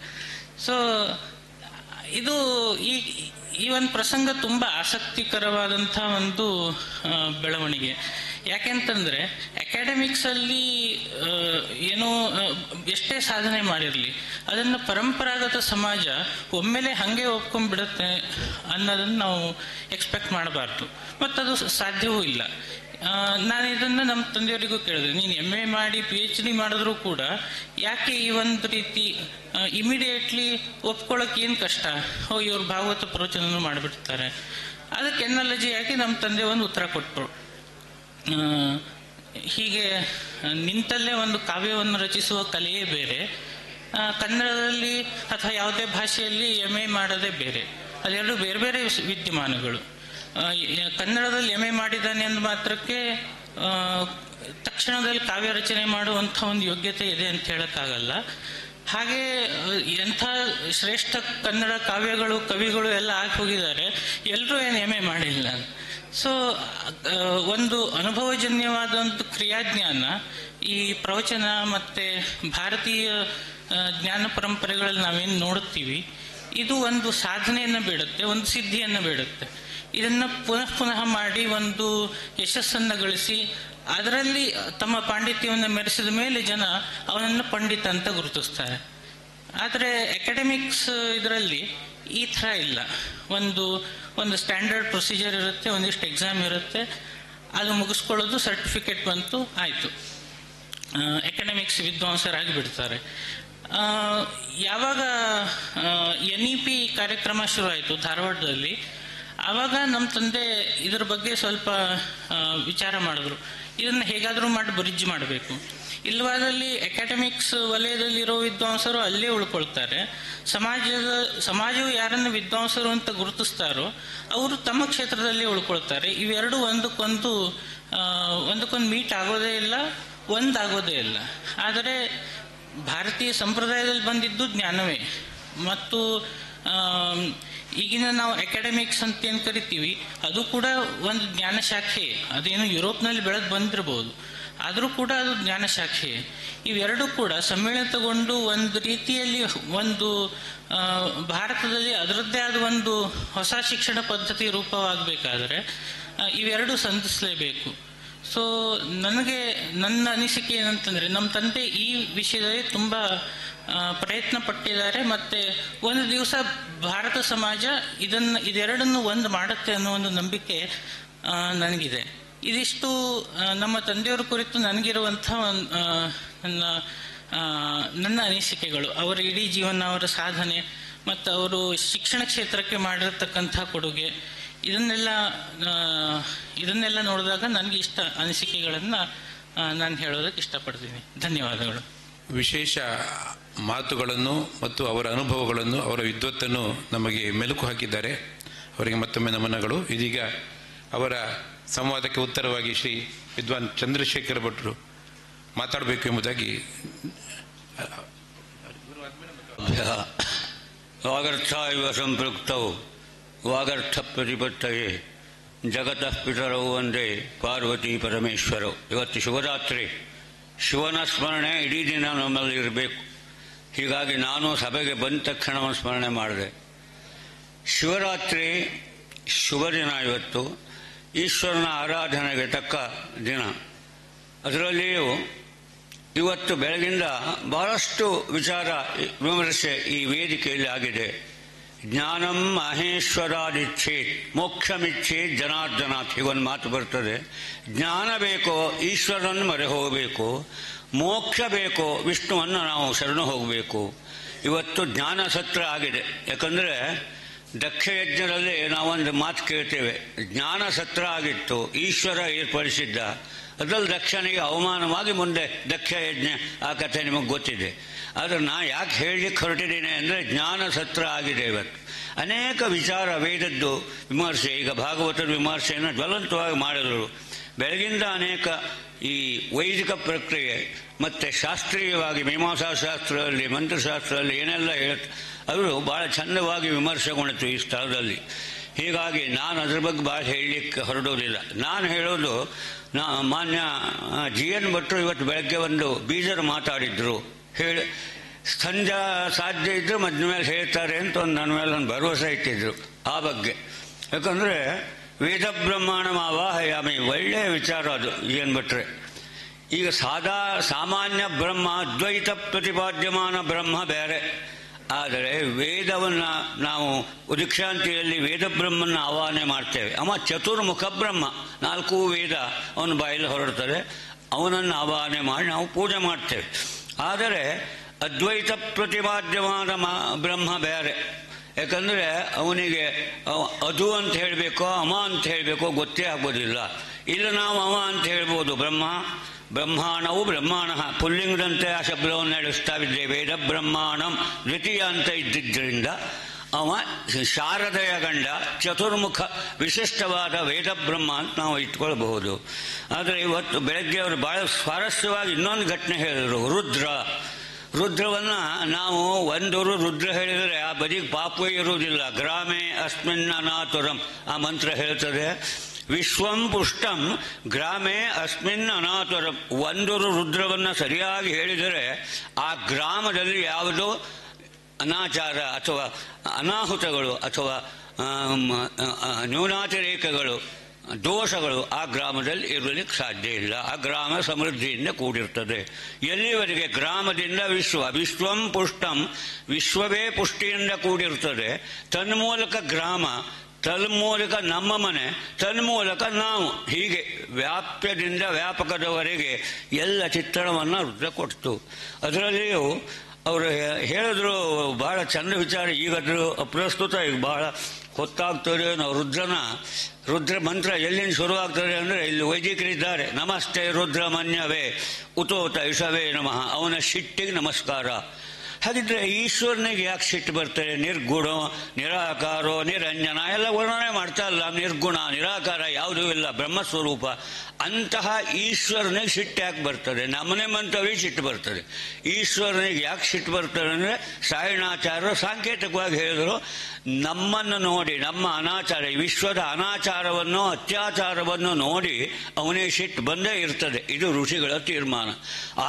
ಸೊ ಇದು ಈ ಒಂದು ಪ್ರಸಂಗ ತುಂಬ ಆಸಕ್ತಿಕರವಾದಂಥ ಒಂದು ಬೆಳವಣಿಗೆ. ಯಾಕೆಂತಂದ್ರೆ ಅಕಾಡೆಮಿಕ್ಸಲ್ಲಿ ಏನೋ ಎಷ್ಟೇ ಸಾಧನೆ ಮಾಡಿರಲಿ ಅದನ್ನು ಪರಂಪರಾಗತ ಸಮಾಜ ಒಮ್ಮೆಲೆ ಹಾಗೆ ಒಪ್ಕೊಂಡ್ಬಿಡುತ್ತೆ ಅನ್ನೋದನ್ನು ನಾವು ಎಕ್ಸ್ಪೆಕ್ಟ್ ಮಾಡಬಾರ್ದು, ಮತ್ತದು ಸಾಧ್ಯವೂ ಇಲ್ಲ. ನಾನು ಇದನ್ನು ನಮ್ಮ ತಂದೆಯವರಿಗೂ ಕೇಳಿದೆ, ನೀನು MA ಮಾಡಿ PhD ಮಾಡಿದ್ರೂ ಕೂಡ ಯಾಕೆ ಈ ಒಂದು ರೀತಿ ಇಮಿಡಿಯೇಟ್ಲಿ ಒಪ್ಕೊಳ್ಳೋಕೆ ಏನು ಕಷ್ಟ? ಇವ್ರು ಭಾಗವತ ಪ್ರವಚನ ಮಾಡಿಬಿಡ್ತಾರೆ. ಅದಕ್ಕೆ ಎನಾಲಜಿ ಆಗಿ ನಮ್ಮ ತಂದೆ ಒಂದು ಉತ್ತರ ಕೊಟ್ಟರು. ಹೀಗೆ ನಿಂತಲ್ಲೇ ಒಂದು ಕಾವ್ಯವನ್ನು ರಚಿಸುವ ಕಲೆಯೇ ಬೇರೆ, ಕನ್ನಡದಲ್ಲಿ ಅಥವಾ ಯಾವುದೇ ಭಾಷೆಯಲ್ಲಿ MA ಮಾಡೋದೇ ಬೇರೆ. ಅದೆರಡು ಬೇರೆ ಬೇರೆ ವಿದ್ಯಮಾನಗಳು. ಕನ್ನಡದಲ್ಲಿ MA ಮಾಡಿದ್ದಾನೆ ಅಂದ ಮಾತ್ರಕ್ಕೆ ತಕ್ಷಣದಲ್ಲಿ ಕಾವ್ಯ ರಚನೆ ಮಾಡುವಂಥ ಒಂದು ಯೋಗ್ಯತೆ ಇದೆ ಅಂತ ಹೇಳಕ್ಕಾಗಲ್ಲ. ಹಾಗೆ ಎಂಥ ಶ್ರೇಷ್ಠ ಕನ್ನಡ ಕಾವ್ಯಗಳು, ಕವಿಗಳು ಎಲ್ಲ ಆಗಿ ಹೋಗಿದ್ದಾರೆ, ಎಲ್ಲರೂ ಏನು MA ಮಾಡಿಲ್ಲ. ಸೊ ಒಂದು ಅನುಭವಜನ್ಯವಾದ ಒಂದು ಕ್ರಿಯಾಜ್ಞಾನ ಈ ಪ್ರವಚನ ಮತ್ತೆ ಭಾರತೀಯ ಜ್ಞಾನ ಪರಂಪರೆಗಳಲ್ಲಿ ನಾವೇನು ನೋಡುತ್ತೀವಿ, ಇದು ಒಂದು ಸಾಧನೆಯನ್ನು ಬೇಡುತ್ತೆ, ಒಂದು ಸಿದ್ಧಿಯನ್ನು ಬೇಡುತ್ತೆ. ಇದನ್ನು ಪುನಃ ಪುನಃ ಮಾಡಿ ಒಂದು ಯಶಸ್ಸನ್ನು ಗಳಿಸಿ ಅದರಲ್ಲಿ ತಮ್ಮ ಪಾಂಡಿತ್ಯವನ್ನು ಮೆರೆಸಿದ ಮೇಲೆ ಜನ ಅವನನ್ನು ಪಂಡಿತ ಅಂತ ಗುರುತಿಸ್ತಾರೆ. ಆದರೆ ಅಕಾಡೆಮಿಕ್ಸ್ ಇದರಲ್ಲಿ ಈ ಥರ ಇಲ್ಲ. ಒಂದು ಸ್ಟ್ಯಾಂಡರ್ಡ್ ಪ್ರೊಸೀಜರ್ ಇರುತ್ತೆ, ಒಂದಿಷ್ಟು ಎಕ್ಸಾಮ್ ಇರುತ್ತೆ, ಅದು ಮುಗಿಸ್ಕೊಳ್ಳೋದು, ಸರ್ಟಿಫಿಕೇಟ್ ಬಂತು, ಆಯಿತು, ಅಕಾಡೆಮಿಕ್ಸ್ ವಿದ್ವಾಂಸರಾಗಿ ಬಿಡ್ತಾರೆ. ಯಾವಾಗ NEP ಕಾರ್ಯಕ್ರಮ ಶುರು ಆಯಿತು ಧಾರವಾಡದಲ್ಲಿ, ಆವಾಗ ನಮ್ಮ ತಂದೆ ಇದರ ಬಗ್ಗೆ ಸ್ವಲ್ಪ ವಿಚಾರ ಮಾಡಿದ್ರು. ಇದನ್ನು ಹೇಗಾದರೂ ಮಾಡಿ ಬ್ರಿಡ್ಜ್ ಮಾಡಬೇಕು, ಇಲ್ಲವಾದಲ್ಲಿ ಅಕಾಡೆಮಿಕ್ಸ್ ವಲಯದಲ್ಲಿರೋ ವಿದ್ವಾಂಸರು ಅಲ್ಲೇ ಉಳ್ಕೊಳ್ತಾರೆ, ಸಮಾಜವು ಯಾರನ್ನು ವಿದ್ವಾಂಸರು ಅಂತ ಗುರುತಿಸ್ತಾರೋ ಅವರು ತಮ್ಮ ಕ್ಷೇತ್ರದಲ್ಲಿ ಉಳ್ಕೊಳ್ತಾರೆ. ಇವೆರಡು ಒಂದಕ್ಕೊಂದು ಮೀಟ್ ಆಗೋದೇ ಇಲ್ಲ, ಒಂದಾಗೋದೇ ಇಲ್ಲ. ಆದರೆ ಭಾರತೀಯ ಸಂಪ್ರದಾಯದಲ್ಲಿ ಬಂದಿದ್ದು ಜ್ಞಾನವೇ. ಮತ್ತು ಈಗಿನ ನಾವು ಅಕಾಡೆಮಿಕ್ಸ್ ಅಂತ ಏನು ಕರಿತೀವಿ ಅದು ಕೂಡ ಒಂದು ಜ್ಞಾನ ಶಾಖೆ. ಅದೇನು ಯುರೋಪ್ನಲ್ಲಿ ಬೆಳೆದು ಬಂದಿರಬಹುದು, ಆದರೂ ಕೂಡ ಅದು ಜ್ಞಾನ ಶಾಖೆ. ಇವೆರಡೂ ಕೂಡ ಸಮ್ಮಿಳಿತಗೊಂಡು ಒಂದು ರೀತಿಯಲ್ಲಿ ಒಂದು ಭಾರತದಲ್ಲಿ ಅದರದ್ದೇ ಆದ ಒಂದು ಹೊಸ ಶಿಕ್ಷಣ ಪದ್ಧತಿ ರೂಪವಾಗಬೇಕಾದ್ರೆ ಇವೆರಡು ಸಂಧಿಸಲೇಬೇಕು. ಸೊ ನನ್ನ ಅನಿಸಿಕೆ ಏನಂತಂದ್ರೆ, ನಮ್ಮ ತಂದೆ ಈ ವಿಷಯದಲ್ಲಿ ತುಂಬ ಪ್ರಯತ್ನ ಪಟ್ಟಿದ್ದಾರೆ. ಮತ್ತೆ ಒಂದು ದಿವಸ ಭಾರತ ಸಮಾಜ ಇದೆರಡನ್ನು ಒಂದು ಮಾಡುತ್ತೆ ಅನ್ನೋ ಒಂದು ನಂಬಿಕೆ ನನಗಿದೆ. ಇದಿಷ್ಟು ನಮ್ಮ ತಂದೆಯವರ ಕುರಿತು ನನಗಿರುವಂಥ ನನ್ನ ಅನಿಸಿಕೆಗಳು. ಅವರ ಇಡೀ ಜೀವನ, ಅವರ ಸಾಧನೆ ಮತ್ತು ಅವರು ಶಿಕ್ಷಣ ಕ್ಷೇತ್ರಕ್ಕೆ ಮಾಡಿರ್ತಕ್ಕಂಥ ಕೊಡುಗೆ, ಇದನ್ನೆಲ್ಲ ನೋಡಿದಾಗ ನನಗೆ ಇಷ್ಟ ಅನಿಸಿಕೆಗಳನ್ನು ನಾನು ಹೇಳೋದಕ್ಕೆ ಇಷ್ಟಪಡ್ತೀನಿ. ಧನ್ಯವಾದಗಳು. ವಿಶೇಷ ಮಾತುಗಳನ್ನು ಮತ್ತು ಅವರ ಅನುಭವಗಳನ್ನು, ಅವರ ವಿದ್ವತ್ತನ್ನು ನಮಗೆ ಮೆಲುಕು ಹಾಕಿದ್ದಾರೆ. ಅವರಿಗೆ ಮತ್ತೊಮ್ಮೆ ನಮನಗಳು. ಇದೀಗ ಅವರ ಸಂವಾದಕ್ಕೆ ಉತ್ತರವಾಗಿ ಶ್ರೀ ವಿದ್ವಾನ್ ಚಂದ್ರಶೇಖರ ಭಟ್ರು ಮಾತಾಡಬೇಕು ಎಂಬುದಾಗಿ. ವಾಗರ್ಥ ಇವ ಸಂಪೃಕ್ತೌ ವಾಗರ್ಥ ಪ್ರತಿಪತ್ತಯೇ ಜಗತಃ ಪಿತರೌ ಒಂದೇ ಪಾರ್ವತಿ ಪರಮೇಶ್ವರವು. ಇವತ್ತು ಶಿವರಾತ್ರಿ, ಶಿವನ ಸ್ಮರಣೆ ಇಡೀ ದಿನ ನಮ್ಮಲ್ಲಿ ಇರಬೇಕು. ಹೀಗಾಗಿ ನಾನು ಸಭೆಗೆ ಬಂದ ತಕ್ಷಣ ಸ್ಮರಣೆ ಮಾಡಿದೆ. ಶಿವರಾತ್ರಿ ಶುಭ ದಿನ. ಇವತ್ತು ಈಶ್ವರನ ಆರಾಧನೆಗೆ ತಕ್ಕ ದಿನ. ಅದರಲ್ಲಿಯೂ ಇವತ್ತು ಬೆಳಗಿಂದ ಬಹಳಷ್ಟು ವಿಚಾರ ವಿಮರ್ಶೆ ಈ ವೇದಿಕೆಯಲ್ಲಿ ಆಗಿದೆ. ಜ್ಞಾನಂ ಮಹೇಶ್ವರಾದಿಚ್ಛೇತ್ ಮೋಕ್ಷಮಿಚ್ಛೇತ್ ಜನಾರ್ದನಾಥ್, ಹೀಗೊಂದು ಮಾತು ಬರ್ತದೆ. ಜ್ಞಾನ ಬೇಕೋ ಈಶ್ವರನನ್ನು ಮೊರೆ ಹೋಗಬೇಕು, ಮೋಕ್ಷ ಬೇಕೋ ವಿಷ್ಣುವನ್ನು ನಾವು ಶರಣು ಹೋಗಬೇಕು. ಇವತ್ತು ಜ್ಞಾನ ಸತ್ರ ಆಗಿದೆ. ಯಾಕಂದರೆ ದಕ್ಷಯಜ್ಞದಲ್ಲಿ ನಾವೊಂದು ಮಾತು ಕೇಳ್ತೇವೆ, ಜ್ಞಾನ ಸತ್ರ ಆಗಿತ್ತು, ಈಶ್ವರ ಏರ್ಪಡಿಸಿದ್ದ. ಅದರಲ್ಲಿ ದಕ್ಷನಿಗೆ ಅವಮಾನವಾಗಿ ಮುಂದೆ ದಕ್ಷಯಜ್ಞ, ಆ ಕಥೆ ನಿಮಗೆ ಗೊತ್ತಿದೆ. ಆದರೆ ನಾ ಯಾಕೆ ಹೇಳಲಿಕ್ಕೆ ಹೊರಟಿದ್ದೀನಿ ಅಂದರೆ, ಜ್ಞಾನ ಸತ್ರ ಆಗಿದೆ ಇವತ್ತು. ಅನೇಕ ವಿಚಾರ ವೇದದ್ದು ವಿಮರ್ಶೆ, ಈಗ ಭಾಗವತದ ವಿಮರ್ಶೆಯನ್ನು ಜ್ವಲಂತವಾಗಿ ಮಾಡಿದರು. ಬೆಳಗಿಂದ ಅನೇಕ ಈ ವೈದಿಕ ಪ್ರಕ್ರಿಯೆ ಮತ್ತು ಶಾಸ್ತ್ರೀಯವಾಗಿ ಮೀಮಾಂಸಾ ಶಾಸ್ತ್ರದಲ್ಲಿ, ಮಂತ್ರಶಾಸ್ತ್ರದಲ್ಲಿ ಏನೆಲ್ಲ ಅವರು ಭಾಳ ಚಂದವಾಗಿ ವಿಮರ್ಶೆಗೊಂಡಿತು ಈ ಸ್ಥಳದಲ್ಲಿ. ಹೀಗಾಗಿ ನಾನು ಅದ್ರ ಬಗ್ಗೆ ಭಾಳ ಹೇಳಲಿಕ್ಕೆ ಹೊರಡೋದಿಲ್ಲ. ನಾನು ಹೇಳೋದು, ಮಾನ್ಯ GN ಭಟ್ರು ಇವತ್ತು ಬೆಳಗ್ಗೆ ಒಂದು ಬೀಜರು ಮಾತಾಡಿದ್ರು. ಸಂಜೆ ಸಾಧ್ಯ ಇದ್ದರೆ ಮಧ್ಯ ಮೇಲೆ ಹೇಳ್ತಾರೆ ಅಂತ ನನ್ನ ಮೇಲೆ ಒಂದು ಭರವಸೆ ಇಟ್ಟಿದ್ರು ಆ ಬಗ್ಗೆ. ಯಾಕಂದರೆ ವೇದ ಬ್ರಹ್ಮಾಂಡ ಆವಾಹಯಾಮಿ, ಒಳ್ಳೆಯ ವಿಚಾರ ಅದು GN ಭಟ್ರೆ. ಈಗ ಸಾಮಾನ್ಯ ಬ್ರಹ್ಮ, ಅದ್ವೈತ ಪ್ರತಿಪಾದ್ಯಮಾನ ಬ್ರಹ್ಮ ಬೇರೆ. ಆದರೆ ವೇದವನ್ನು ನಾವು ಉದಿಕ್ಷಾಂತಿಯಲ್ಲಿ ವೇದ ಬ್ರಹ್ಮನ ಆವಾಹನೆ ಮಾಡ್ತೇವೆ. ಅವ ಚತುರ್ಮುಖ ಬ್ರಹ್ಮ, 4 ವೇದ ಅವನ ಬಾಯಲ್ಲಿ ಹೊರಡ್ತದೆ, ಅವನನ್ನು ಆವಾಹನೆ ಮಾಡಿ ನಾವು ಪೂಜೆ ಮಾಡ್ತೇವೆ. ಆದರೆ ಅದ್ವೈತ ಪ್ರತಿಪಾದ್ಯವಾದ ಬ್ರಹ್ಮ ಬೇರೆ. ಯಾಕಂದರೆ ಅವನಿಗೆ ಅದು ಅಂತ ಹೇಳಬೇಕೋ ಅಮ ಅಂತ ಹೇಳಬೇಕೋ ಗೊತ್ತೇ ಆಗೋದಿಲ್ಲ. ಇಲ್ಲ ನಾವು ಅವ ಅಂತ ಹೇಳ್ಬೋದು. ಬ್ರಹ್ಮಾಣವು ಬ್ರಹ್ಮಾಣ ಪುಲ್ಲಿಂಗದಂತೆ ಆ ಶಬ್ದವನ್ನು ನಡೆಸ್ತಾವಿದ್ದೆ. ವೇದ ಬ್ರಹ್ಮಾಣಂ ದ್ವಿತೀಯ ಅಂತ ಇದ್ದಿದ್ದರಿಂದ ಅವ ಶಾರದೆಯ ಗಂಡ, ಚತುರ್ಮುಖ ವಿಶಿಷ್ಟವಾದ ವೇದ ಬ್ರಹ್ಮ ಅಂತ ನಾವು ಇಟ್ಕೊಳ್ಬಹುದು. ಆದರೆ ಇವತ್ತು ಬೆಳಗ್ಗೆ ಅವರು ಬಹಳ ಸ್ವಾರಸ್ಯವಾಗಿ ಇನ್ನೊಂದು ಘಟನೆ ಹೇಳಿದರು. ರುದ್ರವನ್ನು ನಾವು ಒಂದೂರು ರುದ್ರ ಹೇಳಿದರೆ ಆ ಬದಿಗೆ ಪಾಪವೇ ಇರುವುದಿಲ್ಲ. ಗ್ರಾಮೇ ಅಸ್ಮಿನ್ ಅನಾತುರಂ ಆ ಮಂತ್ರ ಹೇಳ್ತದೆ. ವಿಶ್ವಂ ಪುಷ್ಟಂ ಗ್ರಾಮೇ ಅಸ್ಮಿನ್ ಅನಾತುರಂ. ಒಂದೂರು ರುದ್ರವನ್ನು ಸರಿಯಾಗಿ ಹೇಳಿದರೆ ಆ ಗ್ರಾಮದಲ್ಲಿ ಯಾವುದೋ ಅನಾಚಾರ ಅಥವಾ ಅನಾಹುತಗಳು ಅಥವಾ ನ್ಯೂನಾತಿರೇಕಗಳು, ದೋಷಗಳು ಆ ಗ್ರಾಮದಲ್ಲಿ ಇರಲಿಕ್ಕೆ ಸಾಧ್ಯ ಇಲ್ಲ. ಆ ಗ್ರಾಮ ಸಮೃದ್ಧಿಯಿಂದ ಕೂಡಿರ್ತದೆ. ಎಲ್ಲಿವರೆಗೆ ಗ್ರಾಮದಿಂದ ವಿಶ್ವಂ ಪುಷ್ಟಂ, ವಿಶ್ವವೇ ಪುಷ್ಟಿಯಿಂದ ಕೂಡಿರ್ತದೆ. ತನ್ಮೂಲಕ ಗ್ರಾಮ, ತನ್ಮೂಲಕ ನಮ್ಮ ಮನೆ, ತನ್ಮೂಲಕ ನಾವು, ಹೀಗೆ ವ್ಯಾಪ್ಯದಿಂದ ವ್ಯಾಪಕದವರೆಗೆ ಎಲ್ಲ ಚಿತ್ರಣವನ್ನು ರುದ್ರ ಕೊಡ್ತು. ಅದರಲ್ಲಿಯೂ ಅವರು ಹೇಳಿದ್ರು ಬಹಳ ಚಂದ ವಿಚಾರ. ಈಗಾದರೂ ಅಪ್ರಸ್ತುತ, ಈಗ ಬಹಳ ಹೊತ್ತಾಗ್ತದೆ. ನಾವು ರುದ್ರ ಮಂತ್ರ ಎಲ್ಲಿಂದ ಶುರುವಾಗ್ತದೆ ಅಂದರೆ, ಇಲ್ಲಿ ವೈದಿಕರಿದ್ದಾರೆ. ನಮಸ್ತೆ ರುದ್ರ ಮನ್ಯವೇ ಉತೋತ ಇಷವೇ ನಮಃ, ಅವನ ಶಿಟ್ಟಿಗೆ ನಮಸ್ಕಾರ. ಹಾಗಿದ್ರೆ ಈಶ್ವರನಿಗೆ ಯಾಕೆ ಸಿಟ್ಟು ಬರ್ತಾರೆ? ನಿರ್ಗುಣ, ನಿರಾಕಾರೋ, ನಿರಂಜನ ಎಲ್ಲ ವರ್ಣನೆ ಮಾಡ್ತಾ ಇಲ್ಲ. ನಿರ್ಗುಣ ನಿರಾಕಾರ ಯಾವುದೂ ಇಲ್ಲ, ಬ್ರಹ್ಮಸ್ವರೂಪ. ಅಂತಹ ಈಶ್ವರನಿಗೆ ಸಿಟ್ಟು ಯಾಕೆ ಬರ್ತದೆ? ನಮ್ಮನೆ ಮಂತವೇ ಸಿಟ್ಟು ಬರ್ತದೆ. ಈಶ್ವರನಿಗೆ ಯಾಕೆ ಸಿಟ್ಟು ಬರ್ತದೆ ಅಂದರೆ, ಸಾಯಣಾಚಾರ್ಯರು ಸಾಂಕೇತಿಕವಾಗಿ ಹೇಳಿದರು, ನಮ್ಮನ್ನು ನೋಡಿ, ನಮ್ಮ ಅನಾಚಾರ, ವಿಶ್ವದ ಅನಾಚಾರವನ್ನು ಅತ್ಯಾಚಾರವನ್ನು ನೋಡಿ ಅವನಿಗೆ ಸಿಟ್ಟು ಬಂದೇ ಇರ್ತದೆ. ಇದು ಋಷಿಗಳ ತೀರ್ಮಾನ.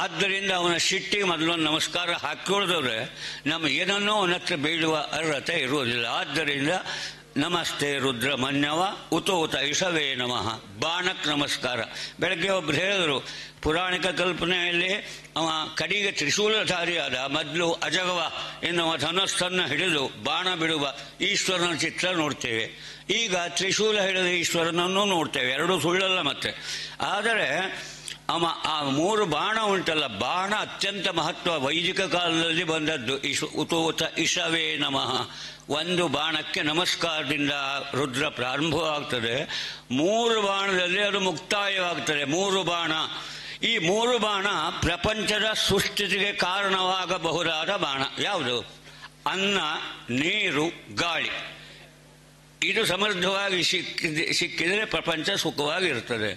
ಆದ್ದರಿಂದ ಅವನ ಸಿಟ್ಟಿಗೆ ಮೊದಲೊಂದು ನಮಸ್ಕಾರ ಹಾಕಿಕೊಳ್ಳೋದ್ರೆ ನಮ್ಮ ಏನನ್ನೋ ಅವನ ಹತ್ರ ಬೀಳುವ ಅರ್ಹತೆ ಇರುವುದಿಲ್ಲ. ಆದ್ದರಿಂದ ನಮಸ್ತೆ ರುದ್ರ ಮನ್ಯವ ಉತೋತ ಇಷವೇ ನಮಃ. ಬಾಣಕ್ಕೆ ನಮಸ್ಕಾರ. ಬೆಳಗ್ಗೆ ಒಬ್ರು ಹೇಳಿದ್ರು, ಪುರಾಣಿಕ ಕಲ್ಪನೆಯಲ್ಲಿ ಅವ ಕಡಿಗೆ ತ್ರಿಶೂಲಧಾರಿಯಾದ, ಮೊದಲು ಅಜಗವ ಎನ್ನುವ ಧನಸ್ಸನ್ನು ಹಿಡಿದು ಬಾಣ ಬಿಡುವ ಈಶ್ವರನ ಚಿತ್ರ ನೋಡ್ತೇವೆ. ಈಗ ತ್ರಿಶೂಲ ಹಿಡಿದ ಈಶ್ವರನನ್ನು ನೋಡ್ತೇವೆ. ಎರಡೂ ಸುಳ್ಳಲ್ಲ ಮತ್ತೆ. ಆದರೆ ಆ 3 ಬಾಣ ಉಂಟಲ್ಲ, ಬಾಣ ಅತ್ಯಂತ ಮಹತ್ವ. ವೈದಿಕ ಕಾಲದಲ್ಲಿ ಬಂದದ್ದು. ಉತೋತ ಇಷವೇ ನಮಃ. ಒಂದು ಬಾಣಕ್ಕೆ ನಮಸ್ಕಾರದಿಂದ ರುದ್ರ ಪ್ರಾರಂಭವಾಗ್ತದೆ. 3 ಬಾಣದಲ್ಲಿ ಅದು ಮುಕ್ತಾಯವಾಗ್ತದೆ. 3 ಬಾಣ. ಈ 3 ಬಾಣ ಪ್ರಪಂಚದ ಸುಸ್ಥಿತಿಗೆ ಕಾರಣವಾಗಬಹುದಾದ ಬಾಣ. ಯಾವುದು? ಅನ್ನ, ನೀರು, ಗಾಳಿ. ಇದು ಸಮೃದ್ಧವಾಗಿ ಸಿಕ್ಕಿದರೆ ಪ್ರಪಂಚ ಸುಖವಾಗಿರ್ತದೆ.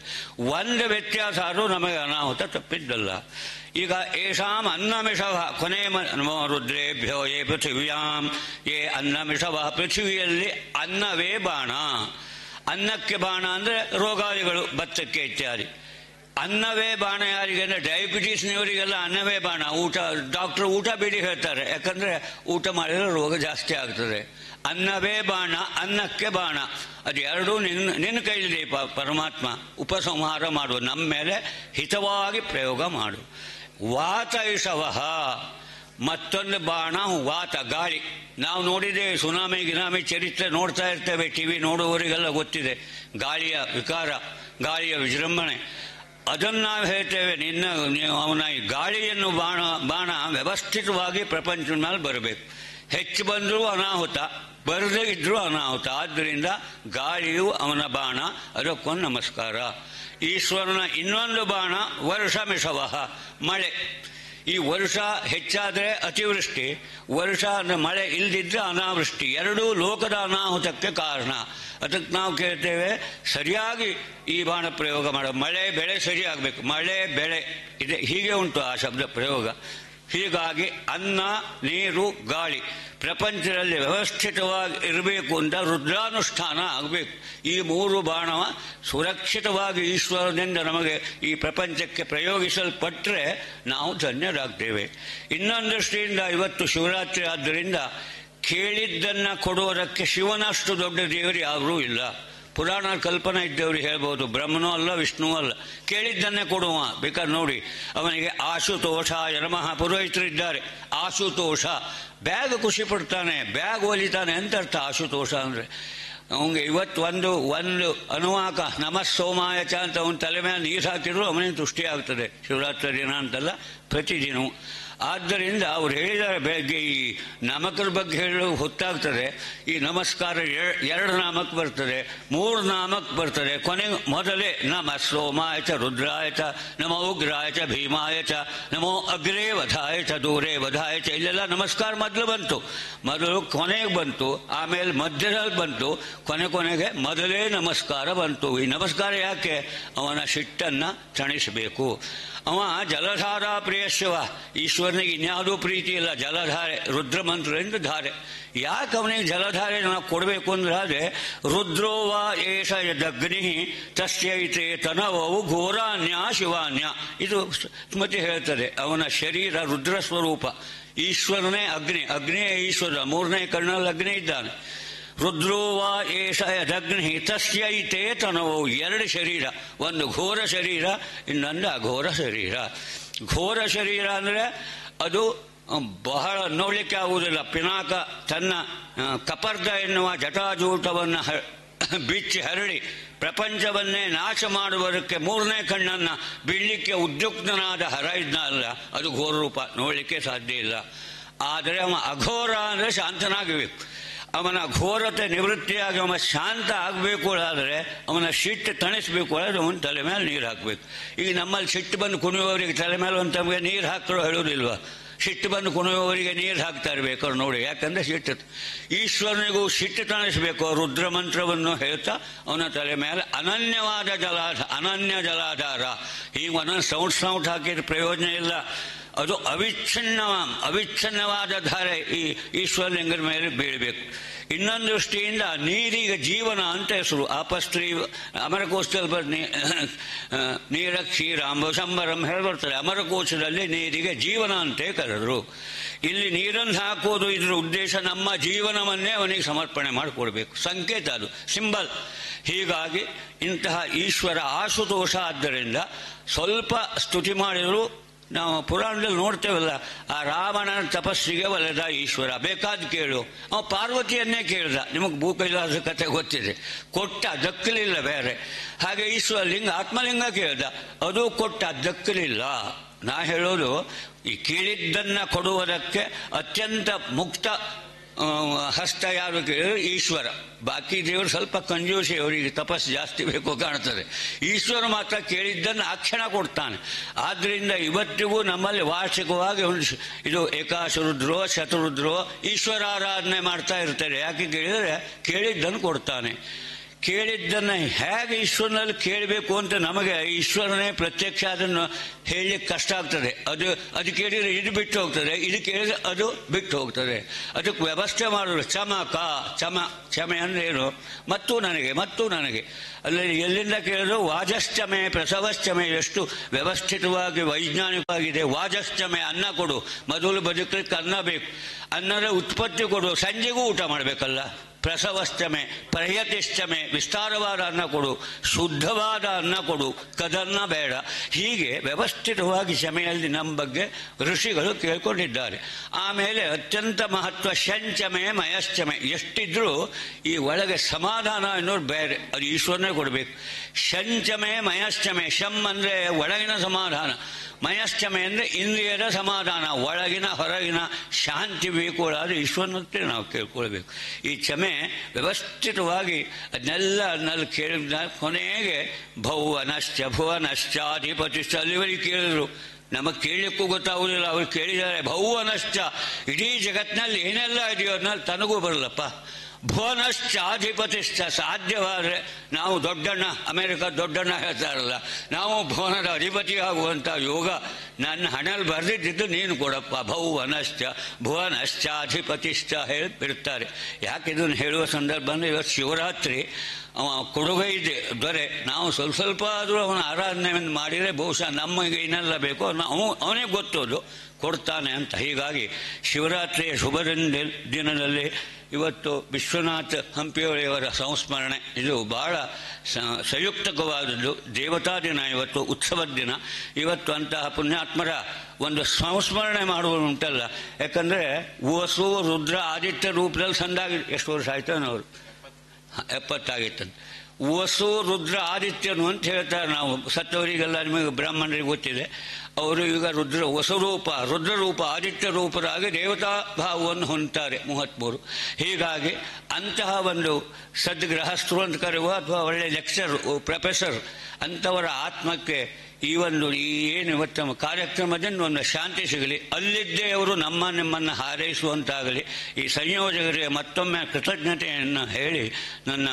ಒಂದು ವ್ಯತ್ಯಾಸ ಆದರೂ ನಮಗೆ ಅನಾಹುತ ತಪ್ಪಿದ್ದಲ್ಲ. ಈಗ ಏಷಾಂ ಅನ್ನಮಿಷವ, ಕೊನೆ ನಮೋ ರುದ್ರೇಭ್ಯೋ ಯೇ ಪೃಥಿವ್ಯಾಂ ಯೇ ಅನ್ನಮಿಷವ. ಪೃಥ್ವಿಯಲ್ಲಿ ಅನ್ನವೇ ಬಾಣ. ಅನ್ನಕ್ಕೆ ಬಾಣ ಅಂದರೆ ರೋಗಾದಿಗಳು, ಭತ್ತಕ್ಕೆ ಇತ್ಯಾದಿ. ಅನ್ನವೇ ಬಾಣ ಯಾರಿಗೆ ಅಂದರೆ ಡಯಾಬಿಟೀಸ್ನವರಿಗೆಲ್ಲ ಅನ್ನವೇ ಬಾಣ. ಡಾಕ್ಟ್ರು ಊಟ ಬಿಡಿ ಹೇಳ್ತಾರೆ, ಯಾಕಂದರೆ ಊಟ ಮಾಡಿದರೆ ರೋಗ ಜಾಸ್ತಿ ಆಗ್ತದೆ. ಅನ್ನವೇ ಬಾಣ, ಅನ್ನಕ್ಕೆ ಬಾಣ. ಅದು ಎರಡೂ ನಿನ್ನ ಕೈಲಿದೆ ಪರಮಾತ್ಮ. ಉಪಸಂಹಾರ ಮಾಡು, ನಮ್ಮ ಮೇಲೆ ಹಿತವಾಗಿ ಪ್ರಯೋಗ ಮಾಡು. ವಾತ ಇಷವಃ, ಮತ್ತೊಂದು ಬಾಣ ವಾತ, ಗಾಳಿ. ನಾವು ನೋಡಿದ್ದೇವೆ ಸುನಾಮಿ ಗಿನಾಮಿ ಚರಿತ್ರೆ ನೋಡ್ತಾ ಇರ್ತೇವೆ. ಟಿವಿ ನೋಡುವವರಿಗೆಲ್ಲ ಗೊತ್ತಿದೆ ಗಾಳಿಯ ವಿಕಾರ, ಗಾಳಿಯ ವಿಜೃಂಭಣೆ. ಅದನ್ನು ನಾವು ಹೇಳ್ತೇವೆ, ಅವನ ಈ ಗಾಳಿಯನ್ನು ಬಾಣ ವ್ಯವಸ್ಥಿತವಾಗಿ ಪ್ರಪಂಚದ ಮೇಲೆ ಬರಬೇಕು. ಹೆಚ್ಚು ಬಂದರೂ ಅನಾಹುತ, ಬರದೇ ಇದ್ರೂ ಅನಾಹುತ. ಆದ್ದರಿಂದ ಗಾಳಿಯು ಅವನ ಬಾಣ, ಅದಕ್ಕೊಂದು ನಮಸ್ಕಾರ. ಈಶ್ವರನ ಇನ್ನೊಂದು ಬಾಣ ವರ್ಷಮಿಷವಃ, ಮಳೆ. ಈ ವರ್ಷ ಹೆಚ್ಚಾದರೆ ಅತಿವೃಷ್ಟಿ, ವರ್ಷ ಅಂದರೆ ಮಳೆ ಇಲ್ಲದಿದ್ದರೆ ಅನಾವೃಷ್ಟಿ. ಎರಡೂ ಲೋಕದ ಅನಾಹುತಕ್ಕೆ ಕಾರಣ. ಅದಕ್ಕೆ ನಾವು ಕೇಳ್ತೇವೆ ಸರಿಯಾಗಿ ಈ ಬಾಣ ಪ್ರಯೋಗ ಮಾಡೋ. ಮಳೆ ಬೆಳೆ ಸರಿಯಾಗಬೇಕು. ಮಳೆ ಬೆಳೆ ಇದೆ, ಹೀಗೆ ಉಂಟು ಆ ಶಬ್ದ ಪ್ರಯೋಗ. ಹೀಗಾಗಿ ಅನ್ನ, ನೀರು, ಗಾಳಿ ಪ್ರಪಂಚದಲ್ಲಿ ವ್ಯವಸ್ಥಿತವಾಗಿ ಇರಬೇಕು ಅಂತ ರುದ್ರಾನುಷ್ಠಾನ ಆಗಬೇಕು. ಈ 3 ಬಾಣವ ಸುರಕ್ಷಿತವಾಗಿ ಈಶ್ವರನಿಂದ ನಮಗೆ ಈ ಪ್ರಪಂಚಕ್ಕೆ ಪ್ರಯೋಗಿಸಲ್ಪಟ್ಟರೆ ನಾವು ಧನ್ಯರಾಗ್ತೇವೆ. ಇನ್ನೊಂದು ದೃಷ್ಟಿಯಿಂದ ಇವತ್ತು ಶಿವರಾತ್ರಿ ಆದ್ದರಿಂದ ಕೇಳಿದ್ದನ್ನು ಕೊಡುವುದಕ್ಕೆ ಶಿವನಷ್ಟು ದೊಡ್ಡ ದೇವರು ಯಾರೂ ಇಲ್ಲ. ಪುರಾಣ ಕಲ್ಪನೆ ಇದ್ದವರು ಹೇಳ್ಬೋದು, ಬ್ರಹ್ಮನೂ ಅಲ್ಲ ವಿಷ್ಣುವೂ ಅಲ್ಲ. ಕೇಳಿದ್ದನ್ನೇ ಕೊಡುವ. ಬೇಕಾದ್ರೆ ನೋಡಿ, ಅವನಿಗೆ ಆಶುತೋಷ ನಮಃ ಪುರೋಹಿತರಿದ್ದಾರೆ. ಆಶುತೋಷ ಬ್ಯಾಗ್ ಖುಷಿ ಪಡ್ತಾನೆ, ಬ್ಯಾಗ್ ಒಲಿತಾನೆ ಅಂತ ಅರ್ಥ ಆಶುತೋಷ ಅಂದರೆ. ಅವನಿಗೆ ಇವತ್ತು ಒಂದು ಅನುವಾಕ ನಮಃ ಸೋಮಾಯಚ ಅಂತ ಅವನ ತಲೆ ಮೇಲೆ ನೀರು ಹಾಕಿದ್ರು ಅವನಿಗೆ ತುಷ್ಟಿ ಆಗ್ತದೆ. ಶಿವರಾತ್ರಿ ದಿನ ಅಂತಲ್ಲ, ಪ್ರತಿದಿನವೂ. ಆದ್ದರಿಂದ ಅವ್ರು ಹೇಳಿದ್ದಾರೆ, ಬೆಳಗ್ಗೆ ಈ ನಾಮಕರ ಬಗ್ಗೆ ಹೇಳಲು ಹೊತ್ತಾಗ್ತದೆ. ಈ ನಮಸ್ಕಾರ 2 ನಾಮಕ್ಕೆ ಬರ್ತದೆ, 3 ನಾಮಕ್ಕೆ ಬರ್ತದೆ. ಕೊನೆಗೆ ಮೊದಲೇ ನಮಃ ಸೋಮಾಯಚ ರುದ್ರಾಯಚ ನಮೋ ಉಗ್ರಾಯಚ ಭೀಮಾಯಚ ನಮೋ ಅಗ್ರೇ ವಧಾಯಚ ದೂರೇ ವಧಾಯಚ. ಇಲ್ಲೆಲ್ಲ ನಮಸ್ಕಾರ ಮೊದಲು ಬಂತು, ಮೊದಲು ಕೊನೆಗೆ ಬಂತು, ಆಮೇಲೆ ಮಧ್ಯದಲ್ಲಿ ಬಂತು, ಕೊನೆಗೆ ಮೊದಲೇ ನಮಸ್ಕಾರ ಬಂತು. ಈ ನಮಸ್ಕಾರ ಯಾಕೆ? ಅವನ ಸಿಟ್ಟನ್ನು ತಣಿಸಬೇಕು. ಅವ ಜಲಧಾರಾ ಪ್ರಿಯ ಶಿವ. ಈಶ್ವರನಿಗೆ ಇನ್ಯಾವುದೂ ಪ್ರೀತಿ ಇಲ್ಲ. ಜಲಧಾರೆ, ರುದ್ರ ಮಂತ್ರದಿಂದ ಧಾರೆ. ಯಾಕೆ ಅವನಿಗೆ ಜಲಧಾರೆ ನಾವು ಕೊಡಬೇಕು ಅಂದ್ರೆ, ಆದರೆ ರುದ್ರೋವಾ ಏಷ ಯದಗ್ನಿ ತಸ್ಯೈತೆ ತನವವು ಘೋರಾನ್ಯ ಶಿವಾನ್ಯ. ಇದು ಸ್ಮೃತಿ ಹೇಳ್ತದೆ. ಅವನ ಶರೀರ ರುದ್ರ ಸ್ವರೂಪ. ಈಶ್ವರನೇ ಅಗ್ನಿ, ಅಗ್ನಿಯೇ ಈಶ್ವರ. 3ನೇ ಕಣ್ಣಲ್ಲಿ ಅಗ್ನಿ ಇದ್ದಾನೆ. ರುದ್ರೋವಾ ಏಷ ಯದಗ್ನಿ ತಸ್ಯೈತೆ ತನವವು. 2 ಶರೀರ, ಒಂದು ಘೋರ ಶರೀರ, ಇನ್ನೊಂದು ಅಘೋರ ಶರೀರ. ಘೋರ ಶರೀರ ಅಂದರೆ ಅದು ಬಹಳ ನೋಡಲಿಕ್ಕೆ ಆಗುವುದಿಲ್ಲ. ಪಿನಾಕ ತನ್ನ ಕಪರ್ದ ಎನ್ನುವ ಜಟಾಜೂಟವನ್ನು ಬಿಚ್ಚಿ ಹರಡಿ ಪ್ರಪಂಚವನ್ನೇ ನಾಶ ಮಾಡುವುದಕ್ಕೆ 3ನೇ ಕಣ್ಣನ್ನು ಬಿಡಲಿಕ್ಕೆ ಉದ್ಯುಕ್ತನಾದ ಹರ ಇದ್ನಲ್ಲ, ಅದು ಘೋರ ರೂಪ, ನೋಡಲಿಕ್ಕೆ ಸಾಧ್ಯ ಇಲ್ಲ. ಆದರೆ ಅವ ಅಘೋರ ಅಂದರೆ ಶಾಂತನಾಗಬೇಕು. ಅವನ ಘೋರತೆ ನಿವೃತ್ತಿಯಾಗಿ ಅವನ ಶಾಂತ ಆಗಬೇಕು ಆದರೆ, ಅವನ ಸಿಟ್ಟು ತಣಿಸಬೇಕು ಆದರೆ ಅವನ ತಲೆ ಮೇಲೆ ನೀರು ಹಾಕಬೇಕು. ಈಗ ನಮ್ಮಲ್ಲಿ ಸಿಟ್ಟು ಬಂದು ಕುಣಿಯುವವರಿಗೆ ತಲೆ ಮೇಲೆ ಒಂದು ತಮಗೆ ನೀರು ಹಾಕಲು ಹೇಳೋದಿಲ್ವ? ಸಿಟ್ಟು ಬಂದು ಕುಣಿಯುವವರಿಗೆ ನೀರು ಹಾಕ್ತಾ ಇರಬೇಕು ನೋಡಿ, ಯಾಕಂದರೆ ಸಿಟ್ಟು. ಈಶ್ವರನಿಗೂ ಸಿಟ್ಟು ತಣಿಸಬೇಕು. ರುದ್ರ ಮಂತ್ರವನ್ನು ಹೇಳ್ತಾ ಅವನ ತಲೆ ಮೇಲೆ ಅನನ್ಯ ಜಲಾಧಾರ. ಹೀಗೆ ಒಂದೊಂದು ಸೌಂಟ್ ಹಾಕಿದ್ರೆ ಪ್ರಯೋಜನ ಇಲ್ಲ. ಅದು ಅವಿಚ್ಛಿನ್ನವಾದ ಧಾರೆ ಈ ಈಶ್ವರಲಿಂಗದ ಮೇಲೆ ಬೀಳಬೇಕು. ಇನ್ನೊಂದು ದೃಷ್ಟಿಯಿಂದ ನೀರಿಗೆ ಜೀವನ ಅಂತ ಹೆಸರು. ಆಪಸ್ತ್ರೀ ಅಮರಕೋಶದಲ್ಲಿ ನೀರ ಕ್ಷೀರಾಂಬ ಸಂಬರಂ ಹೇಳ್ಬರ್ತಾರೆ. ಅಮರಕೋಶದಲ್ಲಿ ನೀರಿಗೆ ಜೀವನ ಅಂತೇ ಕರೆದರು. ಇಲ್ಲಿ ನೀರನ್ನು ಹಾಕೋದು ಇದರ ಉದ್ದೇಶ ನಮ್ಮ ಜೀವನವನ್ನೇ ಅವನಿಗೆ ಸಮರ್ಪಣೆ ಮಾಡಿಕೊಡ್ಬೇಕು. ಸಂಕೇತ, ಅದು ಸಿಂಬಲ್. ಹೀಗಾಗಿ ಇಂತಹ ಈಶ್ವರ ಆಶುತೋಷ. ಆದ್ದರಿಂದ ಸ್ವಲ್ಪ ಸ್ತುತಿ ಮಾಡಿದರೂ ನಾವು ಪುರಾಣದಲ್ಲಿ ನೋಡ್ತೇವಲ್ಲ, ಆ ರಾವಣನ ತಪಸ್ಸಿಗೆ ಒಲೆದ ಈಶ್ವರ. ಬೇಕಾದ ಕೇಳು. ಅವ ಪಾರ್ವತಿಯನ್ನೇ ಕೇಳ್ದ. ನಿಮಗೆ ಭೂಕೈಲಾಸ ಕಥೆ ಗೊತ್ತಿದೆ. ಕೊಟ್ಟ, ದಕ್ಕಲಿಲ್ಲ ಬೇರೆ. ಹಾಗೆ ಈಶ್ವರಲಿಂಗ ಆತ್ಮಲಿಂಗ ಕೇಳ್ದ, ಅದು ಕೊಟ್ಟ, ದಕ್ಕಲಿಲ್ಲ. ನಾ ಹೇಳೋದು, ಈ ಕೇಳಿದ್ದನ್ನ ಕೊಡುವುದಕ್ಕೆ ಅತ್ಯಂತ ಮುಕ್ತ ಹಸ್ತ ಯಾರು ಕೇಳಿದ್ರು ಈಶ್ವರ. ಬಾಕಿ ದೇವರು ಸ್ವಲ್ಪ ಕಂಜೂಸಿ, ಅವರಿಗೆ ತಪಸ್ಸು ಜಾಸ್ತಿ ಬೇಕು ಕಾಣ್ತದೆ. ಈಶ್ವರ ಮಾತ್ರ ಕೇಳಿದ್ದನ್ನು ಆ ಕ್ಷಣ ಕೊಡ್ತಾನೆ. ಆದ್ದರಿಂದ ಇವತ್ತಿಗೂ ನಮ್ಮಲ್ಲಿ ವಾರ್ಷಿಕವಾಗಿ ಇದು ಏಕಾಶರುದ್ರೋ ಶತರುದ್ರೋ ಈಶ್ವರಾರಾಧನೆ ಮಾಡ್ತಾ ಇರ್ತಾರೆ. ಯಾಕೆ ಕೇಳಿದರೆ ಕೇಳಿದ್ದನ್ನು ಕೊಡ್ತಾನೆ. ಕೇಳಿದ್ದನ್ನು ಹೇಗೆ ಈಶ್ವರನಲ್ಲಿ ಕೇಳಬೇಕು ಅಂತ ನಮಗೆ ಈಶ್ವರನೇ ಪ್ರತ್ಯಕ್ಷ ಅದನ್ನು ಹೇಳಲಿಕ್ಕೆ ಕಷ್ಟ ಆಗ್ತದೆ. ಅದು ಕೇಳಿದರೆ ಇದು ಬಿಟ್ಟು ಹೋಗ್ತದೆ, ಇದು ಕೇಳಿದರೆ ಅದು ಬಿಟ್ಟು ಹೋಗ್ತದೆ. ಅದಕ್ಕೆ ವ್ಯವಸ್ಥೆ ಮಾಡೋದು. ಕ್ಷಮೆ ಅಂದರೆ ಏನು? ಮತ್ತು ನನಗೆ ಅಲ್ಲಿ ಎಲ್ಲಿಂದ ಕೇಳಿದ್ರು ವಾಜಶ್ಚಮೆ ಪ್ರಸವಶ್ಚಮೆ ಎಷ್ಟು ವ್ಯವಸ್ಥಿತವಾಗಿ ವೈಜ್ಞಾನಿಕವಾಗಿದೆ. ವಾಜಶ್ಚಮೆ ಅನ್ನ ಕೊಡು, ಮೊದಲು ಬದುಕಲಿಕ್ಕೆ ಅನ್ನ ಬೇಕು. ಅನ್ನದ ಉತ್ಪತ್ತಿ ಕೊಡು, ಸಂಜೆಗೂ ಊಟ ಮಾಡಬೇಕಲ್ಲ. ಪ್ರಸವಶ್ಚಮೆ ಪರ್ಯತಿಶ್ಚಮೆ ವಿಸ್ತಾರವಾದ ಅನ್ನ ಕೊಡು, ಶುದ್ಧವಾದ ಅನ್ನ ಕೊಡು, ಕದನ್ನ ಬೇಡ. ಹೀಗೆ ವ್ಯವಸ್ಥಿತವಾಗಿ ಕ್ಷಮೆಯಲ್ಲಿ ನಮ್ಮ ಬಗ್ಗೆ ಋಷಿಗಳು ಕೇಳ್ಕೊಂಡಿದ್ದಾರೆ. ಆಮೇಲೆ ಅತ್ಯಂತ ಮಹತ್ವ ಶಂಚಮೆ ಮಯಶ್ಚಮೆ. ಎಷ್ಟಿದ್ರೂ ಈ ಒಳಗೆ ಸಮಾಧಾನ ಅನ್ನೋದು ಬೇರೆ, ಅದು ಈಶ್ವರನೇ ಕೊಡಬೇಕು. ಶಂಚಮೆ ಮಯಶ್ಚಮೆ. ಶಂ ಅಂದರೆ ಒಳಗಿನ ಸಮಾಧಾನ, ಮಯಶ್ಚಮೆ ಅಂದರೆ ಇಂದ್ರಿಯದ ಸಮಾಧಾನ, ಒಳಗಿನ ಹೊರಗಿನ ಶಾಂತಿ ಬೇಕು. ಆದರೆ ಈಶ್ವರನಂತೆ ನಾವು ಕೇಳ್ಕೊಳ್ಬೇಕು. ಈ ಕ್ಷಮೆ ವ್ಯವಸ್ಥಿತವಾಗಿ ಅದನ್ನೆಲ್ಲ ಕೇಳಿದ ಕೊನೆಗೆ ಭುವನಶ್ಚಾಧಿಪತಿಶ್ಚ ಅಲ್ಲಿವರೆಗೆ ಕೇಳಿದ್ರು. ನಮಗೆ ಕೇಳಲಿಕ್ಕೂ ಗೊತ್ತಾಗುವುದಿಲ್ಲ. ಅವ್ರು ಕೇಳಿದ್ದಾರೆ ಭುವನಶ್ಚ, ಇಡೀ ಜಗತ್ತಿನಲ್ಲಿ ಏನೆಲ್ಲ ಇದೆಯೋ ಅದನ್ನಲ್ಲಿ ತನಗೂ ಬರಲ್ಲಪ್ಪ. ಭುವನಶ್ಚಾಧಿಪತಿಶ್ಚ, ಸಾಧ್ಯವಾದರೆ ನಾವು ದೊಡ್ಡಣ್ಣ, ಅಮೆರಿಕ ದೊಡ್ಡಣ್ಣ ಹೇಳ್ತಾರಲ್ಲ, ನಾವು ಭುವನದ ಅಧಿಪತಿ ಆಗುವಂಥ ಯೋಗ ನನ್ನ ಹಣೆಯಲ್ಲಿ ಬರೆದಿದ್ದು ನೀನು ಕೊಡಪ್ಪ. ಭುವನಶ್ಚಾಧಿಪತಿಶ್ಚ ಹೇಳಿ ಬಿಡ್ತಾರೆ. ಯಾಕೆ ಇದನ್ನು ಹೇಳುವ ಸಂದರ್ಭ ಅಂದರೆ ಇವತ್ತು ಶಿವರಾತ್ರಿ, ಅವ ಕೊಡುಗೈ ದೊರೆ. ನಾವು ಸ್ವಲ್ಪ ಆದರೂ ಅವನ ಆರಾಧನೆ ಮಾಡಿದರೆ ಬಹುಶಃ ನಮಗೆ ಏನೆಲ್ಲ ಬೇಕೋ ಅವನೇ ಗೊತ್ತೋದು ಕೊಡ್ತಾನೆ ಅಂತ. ಹೀಗಾಗಿ ಶಿವರಾತ್ರಿಯ ಶುಭ ದಿನದಲ್ಲಿ ಇವತ್ತು ವಿಶ್ವನಾಥ ಹಂಪಿಯವರ ಸಂಸ್ಮರಣೆ, ಇದು ಬಹಳ ಸಂಯುಕ್ತವಾದದ್ದು. ದೇವತಾ ದಿನ ಇವತ್ತು, ಉತ್ಸವದ ದಿನ. ಇವತ್ತು ಅಂತಹ ಪುಣ್ಯಾತ್ಮರ ಒಂದು ಸಂಸ್ಮರಣೆ ಮಾಡುವುದು ಉಂಟಲ್ಲ. ಯಾಕಂದರೆ ವಸು ರುದ್ರ ಆದಿತ್ಯ ರೂಪದಲ್ಲಿ ಸಂದಾಗಿ ಎಷ್ಟು ವರ್ಷ ಆಯ್ತಾನೆ ಅವರು 70 ಆಗಿತ್ತಂತೆ. ವಸು ರುದ್ರ ಆದಿತ್ಯನು ಅಂತ ಹೇಳ್ತಾರೆ. ನಾವು ಸತ್ತವರಿಗೆಲ್ಲ ನಿಮಗೆ ಬ್ರಾಹ್ಮಣರಿಗೆ ಗೊತ್ತಿದೆ. ಅವರು ಈಗ ವಸುರೂಪ ರುದ್ರರೂಪ ಆದಿತ್ಯ ರೂಪರಾಗಿ ದೇವತಾ ಭಾವವನ್ನು ಹೊಂದ್ತಾರೆ 33. ಹೀಗಾಗಿ ಅಂತಹ ಒಂದು ಸದ್ಗೃಹಸ್ಥರು ಅಂತ ಕರೆಯುವ ಅಥವಾ ಒಳ್ಳೆ ಲೆಕ್ಚರ್ ಪ್ರೊಫೆಸರ್ ಅಂಥವರ ಆತ್ಮಕ್ಕೆ ಈ ಒಂದು ಏನು ಇವತ್ತು ಕಾರ್ಯಕ್ರಮದಿಂದ ಒಂದು ಶಾಂತಿ ಸಿಗಲಿ, ಅಲ್ಲಿದ್ದೇ ಅವರು ನಿಮ್ಮನ್ನು ಹಾರೈಸುವಂತಾಗಲಿ. ಈ ಸಂಯೋಜಕರಿಗೆ ಮತ್ತೊಮ್ಮೆ ಕೃತಜ್ಞತೆಯನ್ನು ಹೇಳಿ ನನ್ನ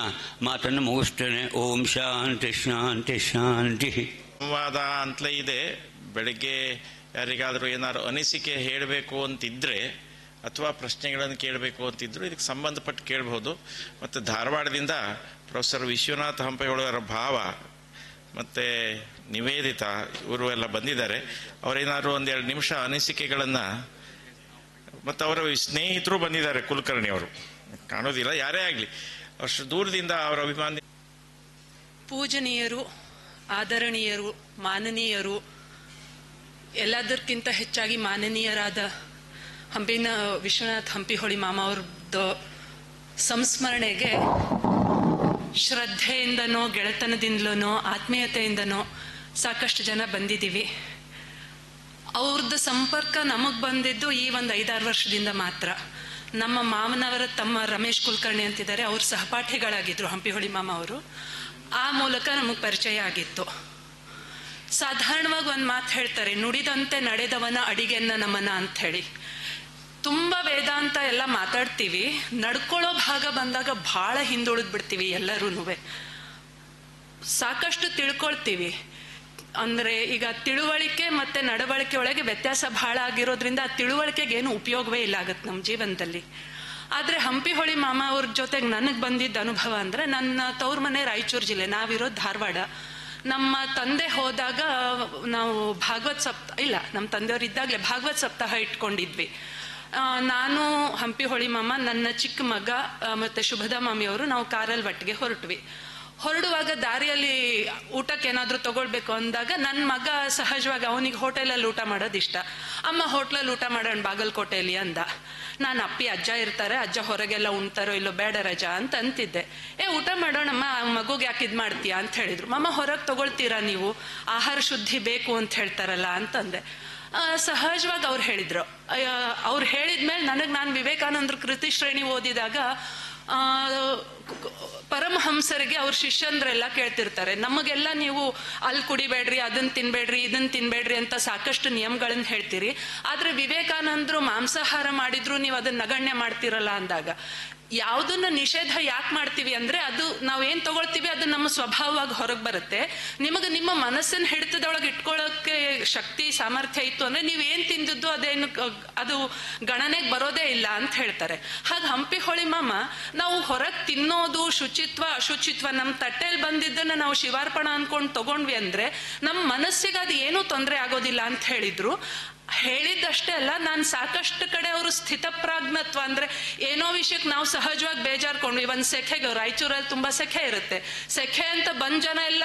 ಮಾತನ್ನು ಮುಗಿಸ್ತೇನೆ. ಓಂ ಶಾಂತಿ ಶಾಂತಿ ಶಾಂತಿ. ಸಂವಾದ ಅಂತಲೇ ಇದೆ. ಬೆಳಗ್ಗೆ ಯಾರಿಗಾದರೂ ಏನಾದ್ರು ಅನಿಸಿಕೆ ಹೇಳಬೇಕು ಅಂತಿದ್ರೆ ಅಥವಾ ಪ್ರಶ್ನೆಗಳನ್ನು ಕೇಳಬೇಕು ಅಂತಿದ್ರು ಇದಕ್ಕೆ ಸಂಬಂಧಪಟ್ಟು ಕೇಳಬಹುದು. ಮತ್ತು ಧಾರವಾಡದಿಂದ ಪ್ರೊಫೆಸರ್ ವಿಶ್ವನಾಥ ಹಂಪಿಯವರ ಭಾವ ಮತ್ತು ನಿವೇದಿತಾ ಇವರು ಎಲ್ಲ ಬಂದಿದ್ದಾರೆ. ಅವರೇನಾದ್ರು 1-2 ನಿಮಿಷ ಅನಿಸಿಕೆಗಳನ್ನು, ಮತ್ತು ಅವರ ಸ್ನೇಹಿತರು ಬಂದಿದ್ದಾರೆ, ಕುಲಕರ್ಣಿ ಅವರು ಕಾಣೋದಿಲ್ಲ, ಯಾರೇ ಆಗಲಿ ಅಷ್ಟು ದೂರದಿಂದ ಅವರ ಅಭಿಮಾನಿ. ಪೂಜನೀಯರು, ಆದರಣೀಯರು, ಮಾನನೀಯರು, ಎಲ್ಲದಕ್ಕಿಂತ ಹೆಚ್ಚಾಗಿ ಮಾನನೀಯರಾದ ವಿಶ್ವನಾಥ್ ಹಂಪಿಹೊಳಿ ಮಾಮ ಅವ್ರದ್ದು ಸಂಸ್ಮರಣೆಗೆ ಶ್ರದ್ಧೆಯಿಂದನೋ ಗೆಳೆತನದಿಂದಲೋ ಆತ್ಮೀಯತೆಯಿಂದನೋ ಸಾಕಷ್ಟು ಜನ ಬಂದಿದ್ದೀವಿ. ಅವ್ರದ್ದು ಸಂಪರ್ಕ ನಮಗೆ ಬಂದಿದ್ದು ಈ ಒಂದು 5-6 ವರ್ಷದಿಂದ ಮಾತ್ರ. ನಮ್ಮ ಮಾಮನವರ ತಮ್ಮ ರಮೇಶ್ ಕುಲಕರ್ಣಿ ಅಂತಿದ್ದಾರೆ, ಅವ್ರ ಸಹಪಾಠಿಗಳಾಗಿದ್ರು ಹಂಪಿಹೊಳಿ ಮಾಮ ಅವರು. ಆ ಮೂಲಕ ನಮಗೆ ಪರಿಚಯ ಆಗಿತ್ತು. ಸಾಧಾರಣವಾಗಿ ಒಂದು ಮಾತು ಹೇಳ್ತಾರೆ, ನುಡಿದಂತೆ ನಡೆದವನ ಅಡಿಗೆನ್ನ ನಮನ ಅಂತ ಹೇಳಿ. ತುಂಬ ವೇದಾಂತ ಎಲ್ಲ ಮಾತಾಡ್ತೀವಿ, ನಡ್ಕೊಳ್ಳೋ ಭಾಗ ಬಂದಾಗ ಭಾಳ ಹಿಂದುಳಿದ್ ಬಿಡ್ತೀವಿ. ಎಲ್ಲರೂ ಸಾಕಷ್ಟು ತಿಳ್ಕೊಳ್ತೀವಿ, ಅಂದ್ರೆ ಈಗ ತಿಳುವಳಿಕೆ ಮತ್ತೆ ನಡವಳಿಕೆ ಒಳಗೆ ವ್ಯತ್ಯಾಸ ಬಹಳ ಆಗಿರೋದ್ರಿಂದ ಆ ತಿಳುವಳಿಕೆಗೆ ಏನು ಉಪಯೋಗವೇ ಇಲ್ಲ ಆಗತ್ತೆ ನಮ್ಮ ಜೀವನದಲ್ಲಿ. ಆದ್ರೆ ಹಂಪಿಹೊಳಿ ಮಾಮ ಅವ್ರ ಜೊತೆಗೆ ನನಗೆ ಬಂದಿದ್ದ ಅನುಭವ ಅಂದ್ರೆ, ನನ್ನ ತವ್ರ ಮನೆ ರಾಯಚೂರು ಜಿಲ್ಲೆ, ನಾವಿರೋದು ಧಾರವಾಡ. ನಮ್ಮ ತಂದೆ ಹೋದಾಗ ನಾವು ಭಾಗವತ್ ಸಪ್ತಾಹ, ಇಲ್ಲ ನಮ್ಮ ತಂದೆಯವರು ಇದ್ದಾಗಲೇ ಭಾಗವತ್ ಸಪ್ತಾಹ ಇಟ್ಕೊಂಡಿದ್ವಿ. ನಾನು, ಹಂಪಿಹೊಳಿ ಮಾಮ, ನನ್ನ ಚಿಕ್ಕ ಮಗ ಮತ್ತೆ ಶುಭದಾ ಮಾಮಿಯವರು ನಾವು ಕಾರಲ್ಲಿ ಒಟ್ಟಿಗೆ ಹೊರಡುವಾಗ ದಾರಿಯಲ್ಲಿ ಊಟಕ್ಕೆ ಏನಾದ್ರೂ ತಗೊಳ್ಬೇಕು ಅಂದಾಗ ನನ್ನ ಮಗ ಸಹಜವಾಗಿ ಅವನಿಗೆ ಹೋಟೆಲಲ್ಲಿ ಊಟ ಮಾಡೋದು ಇಷ್ಟ. ಅಮ್ಮ ಹೋಟ್ಲಲ್ಲಿ ಊಟ ಮಾಡೋಣ ಬಾಗಲಕೋಟೆಯಲ್ಲಿ ಅಂದ. ನಾನು ಅಪ್ಪಿ ಅಜ್ಜ ಇರ್ತಾರೆ, ಅಜ್ಜ ಹೊರಗೆಲ್ಲ ಉಣ್ತಾರೋ ಇಲ್ಲೋ, ಬೇಡ ರಜಾ ಅಂತ ಅಂತಿದ್ದೆ. ಊಟ ಮಾಡೋಣಮ್ಮ, ಮಗುಗೆ ಯಾಕೆ ಇದ್ ಮಾಡ್ತೀಯಾ ಅಂತ ಹೇಳಿದ್ರು. ಮಾಮ ಹೊರಗೆ ತಗೊಳ್ತೀರಾ ನೀವು, ಆಹಾರ ಶುದ್ಧಿ ಬೇಕು ಅಂತ ಹೇಳ್ತಾರಲ್ಲ ಅಂತಂದೆ. ಸಹಜವಾಗಿ ಅವ್ರು ಹೇಳಿದ್ರು. ಅವ್ರು ಹೇಳಿದ್ಮೇಲೆ ನಾನು ವಿವೇಕಾನಂದ್ರ ಕೃತಿ ಶ್ರೇಣಿ ಓದಿದಾಗ ಪರಮಹಂಸರಿಗೆ ಅವ್ರ ಶಿಷ್ಯಂದ್ರೆಲ್ಲ ಕೇಳ್ತಿರ್ತಾರೆ, ನಮಗೆಲ್ಲ ನೀವು ಅಲ್ಲಿ ಕುಡಿಬೇಡ್ರಿ, ಅದನ್ನ ತಿನ್ಬೇಡ್ರಿ, ಇದನ್ನ ತಿನ್ಬೇಡ್ರಿ ಅಂತ ಸಾಕಷ್ಟು ನಿಯಮಗಳನ್ನ ಹೇಳ್ತೀರಿ, ಆದ್ರೆ ವಿವೇಕಾನಂದರು ಮಾಂಸಾಹಾರ ಮಾಡಿದ್ರು ನೀವು ಅದನ್ನ ನಗಣ್ಯ ಮಾಡ್ತಿರಲ್ಲ ಅಂದಾಗ, ಯಾವುದನ್ನ ನಿಷೇಧ ಯಾಕೆ ಮಾಡ್ತೀವಿ ಅಂದ್ರೆ ಅದು ನಾವೇನ್ ತಗೊಳ್ತೀವಿ ಅದು ನಮ್ಮ ಸ್ವಭಾವವಾಗಿ ಹೊರಗೆ ಬರುತ್ತೆ. ನಿಮಗೆ ನಿಮ್ಮ ಮನಸ್ಸನ್ನ ಹಿಡಿತದೊಳಗೆ ಇಟ್ಕೊಳ್ಳೋಕೆ ಶಕ್ತಿ ಸಾಮರ್ಥ್ಯ ಇತ್ತು ಅಂದ್ರೆ ನೀವೇನ್ ತಿಂದಿದ್ದು ಅದೇನು ಅದು ಗಣನೆಗೆ ಬರೋದೇ ಇಲ್ಲ ಅಂತ ಹೇಳ್ತಾರೆ. ಹಾಗೆ ಹಂಪಿಹೊಳಿ ಮಾಮ ನಾವು ಹೊರಗೆ ತಿನ್ನೋದು, ಶುಚಿತ್ವ ಅಶುಚಿತ್ವ, ನಮ್ಮ ತಟ್ಟೆಯಲ್ಲಿ ಬಂದಿದ್ದನ್ನ ನಾವು ಶಿವಾರ್ಪಣ ಅನ್ಕೊಂಡು ತಗೊಂಡ್ವಿ ಅಂದ್ರೆ ನಮ್ಮ ಮನಸ್ಸಿಗೆ ಅದು ಏನೂ ತೊಂದರೆ ಆಗೋದಿಲ್ಲ ಅಂತ ಹೇಳಿದ್ರು. ಹೇಳಿದ್ದಷ್ಟೇ ಅಲ್ಲ, ನಾನು ಸಾಕಷ್ಟು ಕಡೆ ಅವರು ಸ್ಥಿತಪ್ರಾಜ್ಞತ್ವ ಅಂದ್ರೆ ಏನೋ ವಿಷಯಕ್ಕೆ ನಾವು ಸಹಜವಾಗಿ ಬೇಜಾರ್ಕೊಂಡ್ವಿ. ಒಂದ್ ಸೆಖೆಗೆ, ರಾಯಚೂರಲ್ಲಿ ತುಂಬಾ ಸೆಖೆ ಇರುತ್ತೆ, ಸೆಖೆ ಅಂತ ಬಂದ್ ಜನ ಎಲ್ಲ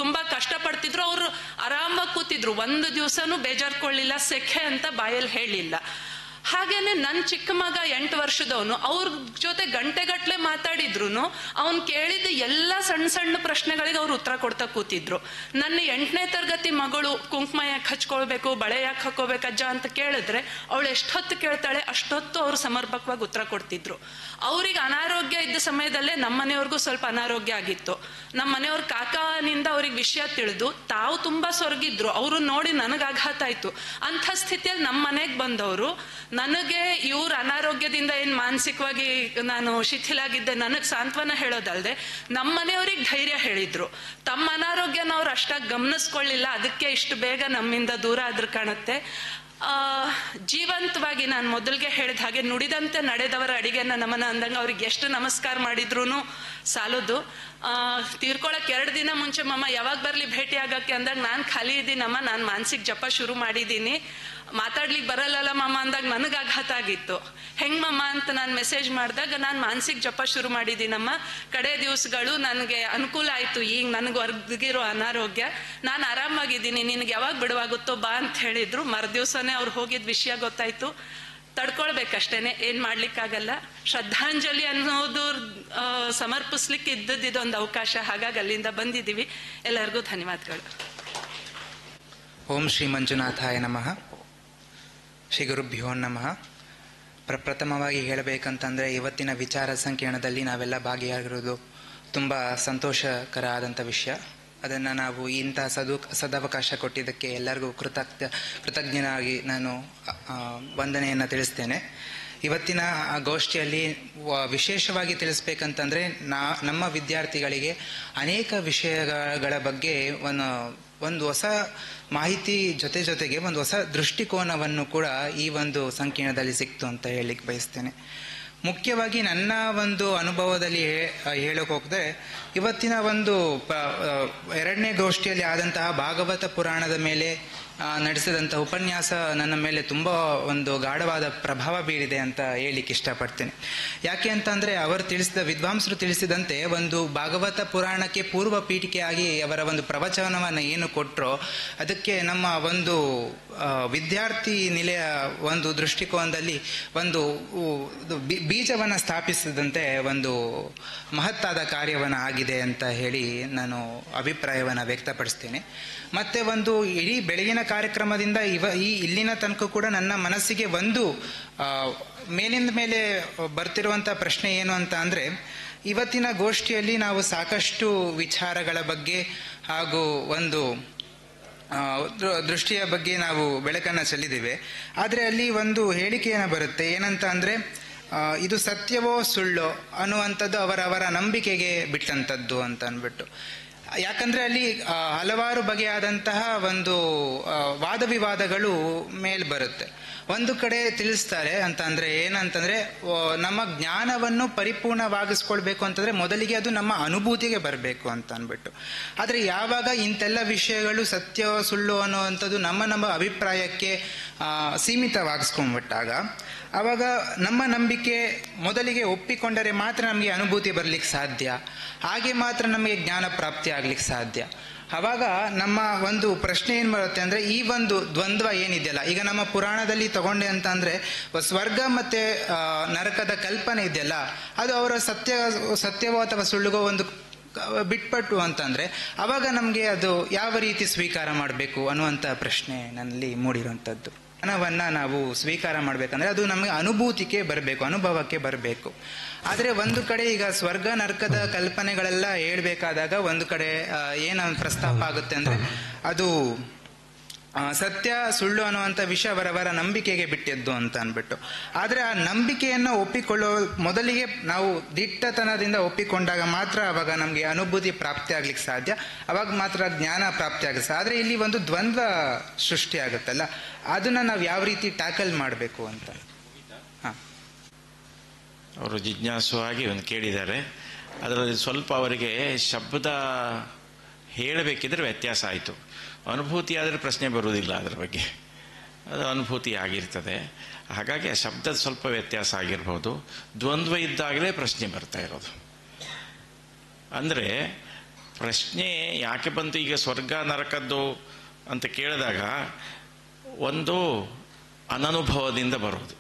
ತುಂಬಾ ಕಷ್ಟಪಡ್ತಿದ್ರು, ಅವರು ಆರಾಮಾಗಿ ಕೂತಿದ್ರು, ಒಂದು ದಿವಸನೂ ಬೇಜಾರ್ಕೊಳ್ಳಿಲ್ಲ, ಸೆಖೆ ಅಂತ ಬಾಯಲ್ಲಿ ಹೇಳಿಲ್ಲ. ಹಾಗೇನೆ ನನ್ನ ಚಿಕ್ಕ ಮಗ 8 ವರ್ಷದವನು, ಅವ್ರ ಜೊತೆ ಗಂಟೆಗಟ್ಲೆ ಮಾತಾಡಿದ್ರು ಅವ್ನು ಕೇಳಿದ ಎಲ್ಲ ಸಣ್ಣ ಸಣ್ಣ ಪ್ರಶ್ನೆಗಳಿಗೆ ಅವ್ರು ಉತ್ತರ ಕೊಡ್ತಾ ಕೂತಿದ್ರು. ನನ್ನ 8ನೇ ತರಗತಿ ಮಗಳು ಕುಂಕುಮ ಯಾಕೆ ಹಚ್ಕೊಳ್ಬೇಕು, ಬಳೆ ಯಾಕೆ ಹಾಕೋಬೇಕು ಅಜ್ಜ ಅಂತ ಕೇಳಿದ್ರೆ ಅವಳು ಎಷ್ಟೊತ್ತು ಕೇಳ್ತಾಳೆ ಅಷ್ಟೊತ್ತು ಅವ್ರು ಸಮರ್ಪಕವಾಗಿ ಉತ್ತರ ಕೊಡ್ತಿದ್ರು. ಅವ್ರಿಗೆ ಅನಾರೋಗ್ಯ ಇದ್ದ ಸಮಯದಲ್ಲೇ ನಮ್ಮನೆಯವ್ರಿಗೂ ಸ್ವಲ್ಪ ಅನಾರೋಗ್ಯ ಆಗಿತ್ತು. ನಮ್ಮ ಮನೆಯವ್ರ ಕಾಕನಿಂದ ಅವ್ರಿಗೆ ವಿಷಯ ತಿಳಿದು ತಾವು ತುಂಬಾ ಸೊರಗಿದ್ರು. ಅವರು ನೋಡಿ ನನಗೆ ಆಘಾತ ಆಯ್ತು. ಅಂಥ ಸ್ಥಿತಿಯಲ್ಲಿ ನಮ್ಮ ಮನೆಗೆ ಬಂದವರು ನನಗೆ ಇವ್ರ ಅನಾರೋಗ್ಯದಿಂದ ಏನ್ ಮಾನಸಿಕವಾಗಿ ನಾನು ಶಿಥಿಲಾಗಿದ್ದೆ ನನಗ್ ಸಾಂತ್ವನ ಹೇಳೋದಲ್ದೆ ನಮ್ಮ ಮನೆಯವ್ರಿಗೆ ಧೈರ್ಯ ಹೇಳಿದ್ರು. ತಮ್ಮ ಅನಾರೋಗ್ಯನ ಅವ್ರು ಅಷ್ಟಾಗಿ ಗಮನಿಸ್ಕೊಳ್ಳಿಲ್ಲ, ಅದಕ್ಕೆ ಇಷ್ಟು ಬೇಗ ನಮ್ಮಿಂದ ದೂರ ಆದ್ರೂ ಕಾಣುತ್ತೆ. ಜೀವಂತವಾಗಿ ನಾನು ಮೊದಲಿಗೆ ಹೇಳಿದ ಹಾಗೆ ನುಡಿದಂತೆ ನಡೆದವರ ಅಡಿಗೆನ ನಮನ ಅಂದಂಗ ಅವ್ರಿಗೆ ಎಷ್ಟು ನಮಸ್ಕಾರ ಮಾಡಿದ್ರು ಸಾಲದು. ತೀರ್ಕೊಳಕ್ 2 ದಿನ ಮುಂಚೆ ಮಮ್ಮ ಯಾವಾಗ ಬರ್ಲಿ ಭೇಟಿ ಆಗಕ್ಕೆ ಅಂದಾಗ ನಾನು ಖಾಲಿ ಇದ್ದೀನಮ್ಮ, ನಾನು ಮಾನಸಿಕ ಜಪ ಶುರು ಮಾಡಿದ್ದೀನಿ, ಮಾತಾಡ್ಲಿಕ್ಕೆ ಬರಲ್ಲಲ್ಲ ಮಮ್ಮ ಅಂದಾಗ ನನಗೆ ಆಘಾತ ಆಗಿತ್ತು. ಹೆಂಗ್ ಮಮ್ಮ ಅಂತ ನಾನು ಮೆಸೇಜ್ ಮಾಡಿದಾಗ ನಾನು ಮಾನಸಿಕ ಜಪ ಶುರು ಮಾಡಿದ್ದೀನಮ್ಮ, ಕಡೆ ದಿವಸಗಳು ನನಗೆ ಅನುಕೂಲ ಆಯ್ತು, ಈಗ ನನಗೆ ಹೊರಗಿರೋ ಅನಾರೋಗ್ಯ, ನಾನು ಆರಾಮಾಗಿದ್ದೀನಿ, ನಿನಗೆ ಯಾವಾಗ ಬಿಡುವಾಗುತ್ತೋ ಬಾ ಅಂತ ಹೇಳಿದ್ರು. ಮರುದಿವ್ಸನೇ ಅವ್ರು ಹೋಗಿದ್ ವಿಷಯ ಗೊತ್ತಾಯ್ತು. ತಡ್ಕೊಳ್ಬೇಕಷ್ಟೇನೆ, ಏನ್ ಮಾಡ್ಲಿಕ್ಕಾಗಲ್ಲ. ಶ್ರದ್ಧಾಂಜಲಿ ಅನ್ನೋದು ಸಮರ್ಪಿಸ್ಲಿಕ್ಕೆ ಇದೊಂದು ಅವಕಾಶ, ಹಾಗಾಗಿ ಅಲ್ಲಿಂದ ಬಂದಿದ್ದೀವಿ. ಎಲ್ಲರಿಗೂ ಧನ್ಯವಾದಗಳು. ಓಂ ಶ್ರೀ ಮಂಜುನಾಥಾಯ ನಮಃ. ಶ್ರೀ ಗುರುಭ್ಯೋ ನಮಃ. ಪ್ರಪ್ರಥಮವಾಗಿ ಹೇಳಬೇಕಂತಂದರೆ ಇವತ್ತಿನ ವಿಚಾರ ಸಂಕಿರಣದಲ್ಲಿ ನಾವೆಲ್ಲ ಭಾಗಿಯಾಗಿರೋದು ತುಂಬ ಸಂತೋಷಕರ ಆದಂಥ ವಿಷಯ. ಅದನ್ನು ನಾವು ಇಂಥ ಸದವಕಾಶ ಕೊಟ್ಟಿದ್ದಕ್ಕೆ ಎಲ್ಲರಿಗೂ ಕೃತಜ್ಞನಾಗಿ ನಾನು ವಂದನೆಯನ್ನು ತಿಳಿಸ್ತೇನೆ. ಇವತ್ತಿನ ಗೋಷ್ಠಿಯಲ್ಲಿ ವಿಶೇಷವಾಗಿ ತಿಳಿಸ್ಬೇಕಂತಂದರೆ ನಮ್ಮ ವಿದ್ಯಾರ್ಥಿಗಳಿಗೆ ಅನೇಕ ವಿಷಯಗಳ ಬಗ್ಗೆ ಒಂದು ಹೊಸ ಮಾಹಿತಿ ಜೊತೆಗೆ ಒಂದು ಹೊಸ ದೃಷ್ಟಿಕೋನವನ್ನು ಕೂಡ ಈ ಒಂದು ಸಂಕೀರ್ಣದಲ್ಲಿ ಸಿಕ್ತು ಅಂತ ಹೇಳಲಿಕ್ಕೆ ಬಯಸ್ತೇನೆ. ಮುಖ್ಯವಾಗಿ ನನ್ನ ಒಂದು ಅನುಭವದಲ್ಲಿ ಹೇಳೋಕೆ ಹೋದರೆ ಇವತ್ತಿನ ಒಂದು 2ನೇ ಗೋಷ್ಠಿಯಲ್ಲಿ ಆದಂತಹ ಭಾಗವತ ಪುರಾಣದ ಮೇಲೆ ನಡೆಸಿದಂಥ ಉಪನ್ಯಾಸ ನನ್ನ ಮೇಲೆ ತುಂಬ ಒಂದು ಗಾಢವಾದ ಪ್ರಭಾವ ಬೀರಿದೆ ಅಂತ ಹೇಳಲಿಕ್ಕೆ ಇಷ್ಟಪಡ್ತೇನೆ. ಯಾಕೆ ಅಂತಂದರೆ ಅವರು ವಿದ್ವಾಂಸರು ತಿಳಿಸಿದಂತೆ ಒಂದು ಭಾಗವತ ಪುರಾಣಕ್ಕೆ ಪೂರ್ವ ಪೀಠಿಕೆಯಾಗಿ ಅವರ ಒಂದು ಪ್ರವಚನವನ್ನು ಏನು ಕೊಟ್ಟರೋ ಅದಕ್ಕೆ ನಮ್ಮ ಒಂದು ವಿದ್ಯಾರ್ಥಿ ನಿಲಯ ಒಂದು ದೃಷ್ಟಿಕೋನದಲ್ಲಿ ಒಂದು ಬೀಜವನ್ನು ಸ್ಥಾಪಿಸಿದಂತೆ ಒಂದು ಮಹತ್ತಾದ ಕಾರ್ಯವನ್ನು ಆಗಿದೆ ಅಂತ ಹೇಳಿ ನಾನು ಅಭಿಪ್ರಾಯವನ್ನು ವ್ಯಕ್ತಪಡಿಸ್ತೇನೆ. ಮತ್ತೆ ಒಂದು ಇಡೀ ಬೆಳಗಿನ ಕಾರ್ಯಕ್ರಮದಿಂದ ಇಲ್ಲಿನ ತನಕ ಕೂಡ ನನ್ನ ಮನಸ್ಸಿಗೆ ಒಂದು ಮೇಲಿಂದ ಮೇಲೆ ಬರ್ತಿರುವಂಥ ಪ್ರಶ್ನೆ ಏನು ಅಂತ ಅಂದರೆ, ಇವತ್ತಿನ ಗೋಷ್ಠಿಯಲ್ಲಿ ನಾವು ಸಾಕಷ್ಟು ವಿಚಾರಗಳ ಬಗ್ಗೆ ಹಾಗೂ ಒಂದು ದೃಷ್ಟಿಯ ಬಗ್ಗೆ ನಾವು ಬೆಳಕನ್ನು ಚೆಲ್ಲಿದ್ದೇವೆ. ಆದರೆ ಅಲ್ಲಿ ಒಂದು ಹೇಳಿಕೆಯನ್ನು ಬರುತ್ತೆ, ಏನಂತ ಅಂದರೆ ಇದು ಸತ್ಯವೋ ಸುಳ್ಳೋ ಅನ್ನುವಂಥದ್ದು ಅವರವರ ನಂಬಿಕೆಗೆ ಬಿಟ್ಟಂಥದ್ದು ಅಂತ ಅಂದ್ಬಿಟ್ಟು. ಯಾಕಂದರೆ ಅಲ್ಲಿ ಹಲವಾರು ಬಗೆಯಾದಂತಹ ಒಂದು ವಾದ ವಿವಾದಗಳು ಮೇಲ್ ಬರುತ್ತೆ. ಒಂದು ಕಡೆ ತಿಳಿಸ್ತಾರೆ ಅಂತಂದರೆ ಏನಂತಂದರೆ, ನಮ್ಮ ಜ್ಞಾನವನ್ನು ಪರಿಪೂರ್ಣವಾಗಿಸ್ಕೊಳ್ಬೇಕು ಅಂತಂದರೆ ಮೊದಲಿಗೆ ಅದು ನಮ್ಮ ಅನುಭೂತಿಗೆ ಬರಬೇಕು ಅಂತ ಅಂದ್ಬಿಟ್ಟು. ಆದರೆ ಯಾವಾಗ ಇಂತೆಲ್ಲ ವಿಷಯಗಳು ಸತ್ಯ ಸುಳ್ಳು ಅನ್ನೋವಂಥದ್ದು ನಮ್ಮ ಅಭಿಪ್ರಾಯಕ್ಕೆ ಸೀಮಿತವಾಗಿಸ್ಕೊಂಡ್ಬಿಟ್ಟಾಗ ಆವಾಗ ನಮ್ಮ ನಂಬಿಕೆ ಮೊದಲಿಗೆ ಒಪ್ಪಿಕೊಂಡರೆ ಮಾತ್ರ ನಮಗೆ ಅನುಭೂತಿ ಬರಲಿಕ್ಕೆ ಸಾಧ್ಯ, ಹಾಗೆ ಮಾತ್ರ ನಮಗೆ ಜ್ಞಾನ ಪ್ರಾಪ್ತಿ ಆಗ್ಲಿಕ್ಕೆ ಸಾಧ್ಯ. ಆವಾಗ ನಮ್ಮ ಒಂದು ಪ್ರಶ್ನೆ ಏನು ಬರುತ್ತೆ ಅಂದರೆ, ಈ ಒಂದು ದ್ವಂದ್ವ ಏನಿದೆಯಲ್ಲ, ಈಗ ನಮ್ಮ ಪುರಾಣದಲ್ಲಿ ತಗೊಂಡೆ ಅಂತ ಅಂದರೆ ಸ್ವರ್ಗ ಮತ್ತು ನರಕದ ಕಲ್ಪನೆ ಇದೆಯಲ್ಲ, ಅದು ಅವರ ಸತ್ಯವೋ ಅಥವಾ ಸುಳ್ಳುಗೋ ಒಂದು ಬಿಟ್ಪಟ್ಟು ಅಂತಂದರೆ ಆವಾಗ ನಮಗೆ ಅದು ಯಾವ ರೀತಿ ಸ್ವೀಕಾರ ಮಾಡಬೇಕು ಅನ್ನುವಂಥ ಪ್ರಶ್ನೆ ನನ್ನಲ್ಲಿ ಮೂಡಿರುವಂಥದ್ದು. ಜ್ಞಾನವನ್ನು ನಾವು ಸ್ವೀಕಾರ ಮಾಡಬೇಕಂದ್ರೆ ಅದು ನಮಗೆ ಅನುಭೂತಿಗೆ ಬರಬೇಕು, ಅನುಭವಕ್ಕೆ ಬರಬೇಕು. ಆದರೆ ಒಂದು ಕಡೆ ಈಗ ಸ್ವರ್ಗ ನರಕದ ಕಲ್ಪನೆಗಳೆಲ್ಲ ಹೇಳ್ಬೇಕಾದಾಗ ಒಂದು ಕಡೆ ಏನು ಪ್ರಸ್ತಾಪ ಆಗುತ್ತೆ ಅಂದರೆ ಅದು ಸತ್ಯ ಸುಳ್ಳು ಅನ್ನುವಂಥ ವಿಷಯ ಅವರವರ ನಂಬಿಕೆಗೆ ಬಿಟ್ಟಿದ್ದು ಅಂತ ಅಂದ್ಬಿಟ್ಟು. ಆದರೆ ಆ ನಂಬಿಕೆಯನ್ನು ಒಪ್ಪಿಕೊಳ್ಳೋ ಮೊದಲಿಗೆ ನಾವು ದಿಟ್ಟತನದಿಂದ ಒಪ್ಪಿಕೊಂಡಾಗ ಮಾತ್ರ ಅವಾಗ ನಮಗೆ ಅನುಭೂತಿ ಪ್ರಾಪ್ತಿ ಆಗ್ಲಿಕ್ಕೆ ಸಾಧ್ಯ, ಅವಾಗ ಮಾತ್ರ ಜ್ಞಾನ ಪ್ರಾಪ್ತಿ ಆಗುತ್ತೆ. ಆದರೆ ಇಲ್ಲಿ ಒಂದು ದ್ವಂದ್ವ ಸೃಷ್ಟಿ ಆಗುತ್ತಲ್ಲ, ಅದನ್ನ ನಾವು ಯಾವ ರೀತಿ ಟ್ಯಾಕಲ್ ಮಾಡಬೇಕು ಅಂತ. ಅವರು ಜಿಜ್ಞಾಸುವಾಗಿ ಒಂದು ಕೇಳಿದ್ದಾರೆ. ಅದರಲ್ಲಿ ಸ್ವಲ್ಪ ಅವರಿಗೆ ಶಬ್ದ ಹೇಳಬೇಕಿದ್ರೆ ವ್ಯತ್ಯಾಸ ಆಯಿತು. ಅನುಭೂತಿ ಆದರೆ ಪ್ರಶ್ನೆ ಬರುವುದಿಲ್ಲ, ಅದರ ಬಗ್ಗೆ ಅದು ಅನುಭೂತಿ ಆಗಿರ್ತದೆ. ಹಾಗಾಗಿ ಆ ಶಬ್ದದ ಸ್ವಲ್ಪ ವ್ಯತ್ಯಾಸ ಆಗಿರ್ಬೋದು. ದ್ವಂದ್ವ ಇದ್ದಾಗಲೇ ಪ್ರಶ್ನೆ ಬರ್ತಾ ಇರೋದು. ಅಂದರೆ ಪ್ರಶ್ನೆ ಯಾಕೆ ಬಂತು, ಈಗ ಸ್ವರ್ಗ ನರಕದ್ದು ಅಂತ ಕೇಳಿದಾಗ ಒಂದು ಅನನುಭವದಿಂದ ಬರೋದು,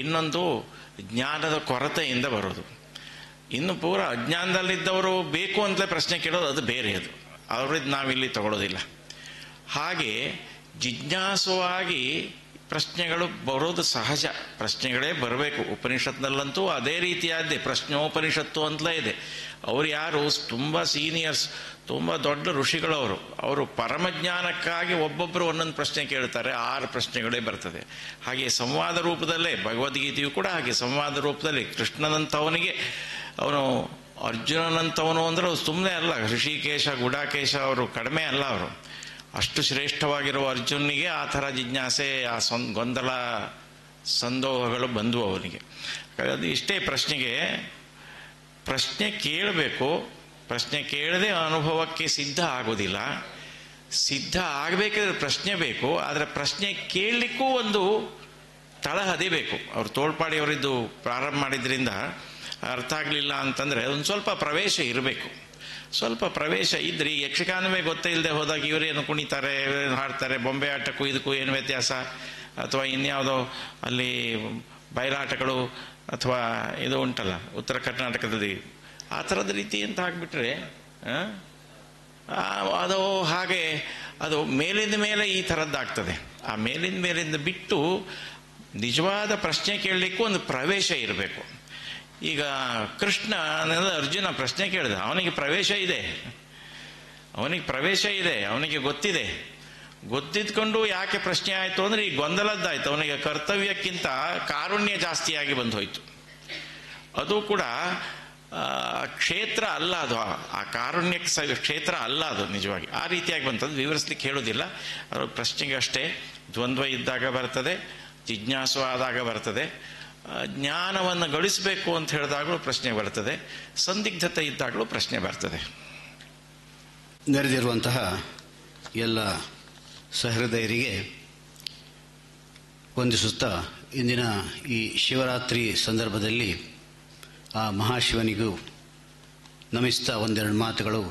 ಇನ್ನೊಂದು ಜ್ಞಾನದ ಕೊರತೆಯಿಂದ ಬರೋದು. ಇನ್ನು ಪೂರ ಅಜ್ಞಾನದಲ್ಲಿದ್ದವರು ಬೇಕು ಅಂತಲೇ ಪ್ರಶ್ನೆ ಕೇಳೋದು, ಅದು ಬೇರೆ. ಅದು ಅವ್ರದ್ದು ನಾವಿಲ್ಲಿ ತಗೊಳ್ಳೋದಿಲ್ಲ. ಹಾಗೆ ಜಿಜ್ಞಾಸುವಾಗಿ ಪ್ರಶ್ನೆಗಳು ಬರೋದು ಸಹಜ, ಪ್ರಶ್ನೆಗಳೇ ಬರಬೇಕು. ಉಪನಿಷತ್ನಲ್ಲಂತೂ ಅದೇ ರೀತಿಯಾದ್ದೇ ಪ್ರಶ್ನೋಪನಿಷತ್ತು ಅಂತಲೇ ಇದೆ. ಅವರು ಯಾರು ತುಂಬ ಸೀನಿಯರ್ಸ್, ತುಂಬ ದೊಡ್ಡ ಋಷಿಗಳವರು. ಅವರು ಪರಮಜ್ಞಾನಕ್ಕಾಗಿ ಒಬ್ಬೊಬ್ಬರು ಒಂದೊಂದು ಪ್ರಶ್ನೆ ಕೇಳ್ತಾರೆ, 6 ಪ್ರಶ್ನೆಗಳೇ ಬರ್ತದೆ. ಹಾಗೆ ಸಂವಾದ ರೂಪದಲ್ಲೇ ಭಗವದ್ಗೀತೆಯು ಕೂಡ ಹಾಗೆ ಸಂವಾದ ರೂಪದಲ್ಲಿ ಕೃಷ್ಣನಂಥವನಿಗೆ ಅವನು ಅರ್ಜುನನಂಥವನು ಅಂದರೆ ಸುಮ್ಮನೆ ಅಲ್ಲ, ಋಷಿಕೇಶ ಗುಡಾಕೇಶ ಅವರು ಕಡಿಮೆ ಅಲ್ಲ. ಅವರು ಅಷ್ಟು ಶ್ರೇಷ್ಠವಾಗಿರುವ ಅರ್ಜುನಿಗೆ ಆ ಥರ ಜಿಜ್ಞಾಸೆ, ಆ ಗೊಂದಲ ಸಂದೋಹಗಳು ಬಂದವು ಅವನಿಗೆ. ಅದು ಇಷ್ಟೇ, ಪ್ರಶ್ನೆ ಕೇಳಬೇಕು. ಪ್ರಶ್ನೆ ಕೇಳದೆ ಅನುಭವಕ್ಕೆ ಸಿದ್ಧ ಆಗೋದಿಲ್ಲ. ಸಿದ್ಧ ಆಗಬೇಕಾದ್ರೆ ಪ್ರಶ್ನೆ ಬೇಕು, ಆದರೆ ಪ್ರಶ್ನೆ ಕೇಳಲಿಕ್ಕೂ ಒಂದು ತಳಹದಿ ಬೇಕು. ಅವರು ತೋಳ್ಪಾಡಿಯವರಿದ್ದು ಪ್ರಾರಂಭ ಮಾಡಿದ್ರಿಂದ ಅರ್ಥ ಆಗಲಿಲ್ಲ ಅಂತಂದರೆ ಒಂದು ಸ್ವಲ್ಪ ಪ್ರವೇಶ ಇರಬೇಕು. ಸ್ವಲ್ಪ ಪ್ರವೇಶ ಇದ್ರಿ ಯಕ್ಷಗಾನವೇ ಗೊತ್ತೇ ಇಲ್ಲದೆ ಹೋದಾಗ ಇವರೇನು ಕುಣಿತಾರೆ, ಇವರೇನು ಹಾಡ್ತಾರೆ, ಬೊಂಬೆ ಆಟಕ್ಕೂ ಇದಕ್ಕೂ ಏನು ವ್ಯತ್ಯಾಸ, ಅಥವಾ ಇನ್ಯಾವುದೋ ಅಲ್ಲಿ ಬಯಲಾಟಗಳು ಅಥವಾ ಇದು ಉಂಟಲ್ಲ ಉತ್ತರ ಕರ್ನಾಟಕದಲ್ಲಿ, ಆ ಥರದ ರೀತಿ ಅಂತ ಹಾಕ್ಬಿಟ್ರೆ ಅದು ಹಾಗೆ ಅದು ಮೇಲಿಂದ ಮೇಲೆ ಈ ಥರದ್ದಾಗ್ತದೆ. ಆ ಮೇಲಿಂದ ಬಿಟ್ಟು ನಿಜವಾದ ಪ್ರಶ್ನೆ ಕೇಳಲಿಕ್ಕೂ ಒಂದು ಪ್ರವೇಶ ಇರಬೇಕು. ಈಗ ಕೃಷ್ಣ ಅರ್ಜುನ ಪ್ರಶ್ನೆ ಕೇಳಿದ, ಅವನಿಗೆ ಪ್ರವೇಶ ಇದೆ, ಅವನಿಗೆ ಗೊತ್ತಿದೆ. ಗೊತ್ತಿದ್ಕೊಂಡು ಯಾಕೆ ಪ್ರಶ್ನೆ ಆಯಿತು ಅಂದರೆ ಈ ಗೊಂದಲದ್ದಾಯ್ತು. ಅವನಿಗೆ ಕರ್ತವ್ಯಕ್ಕಿಂತ ಕಾರುಣ್ಯ ಜಾಸ್ತಿಯಾಗಿ ಬಂದು ಹೋಯ್ತು. ಅದು ಕೂಡ ಕ್ಷೇತ್ರ ಅಲ್ಲ, ಅದು ಆ ಕಾರುಣ್ಯಕ್ಕೆ ಕ್ಷೇತ್ರ ಅಲ್ಲ, ಅದು ನಿಜವಾಗಿ ಆ ರೀತಿಯಾಗಿ ಬಂತದ್ದು. ವಿವರಿಸ್ಲಿಕ್ಕೆ ಹೇಳೋದಿಲ್ಲ. ಅದು ಪ್ರಶ್ನೆಗೆ ಅಷ್ಟೇ. ದ್ವಂದ್ವ ಇದ್ದಾಗ ಬರ್ತದೆ, ಜಿಜ್ಞಾಸು ಆದಾಗ ಬರ್ತದೆ, ಜ್ಞಾನವನ್ನು ಗಳಿಸಬೇಕು ಅಂತ ಹೇಳಿದಾಗಲೂ ಪ್ರಶ್ನೆ ಬರ್ತದೆ, ಸಂದಿಗ್ಧತೆ ಇದ್ದಾಗಲೂ ಪ್ರಶ್ನೆ ಬರ್ತದೆ. ನೆರೆದಿರುವಂತಹ ಎಲ್ಲ ಸಹೃದಯರಿಗೆ ವಂದಿಸುತ್ತಾ, ಇಂದಿನ ಈ ಶಿವರಾತ್ರಿ ಸಂದರ್ಭದಲ್ಲಿ ಆ ಮಹಾಶಿವನಿಗೂ ನಮಿಸ್ತಾ ಒಂದೆರಡು ಮಾತುಗಳು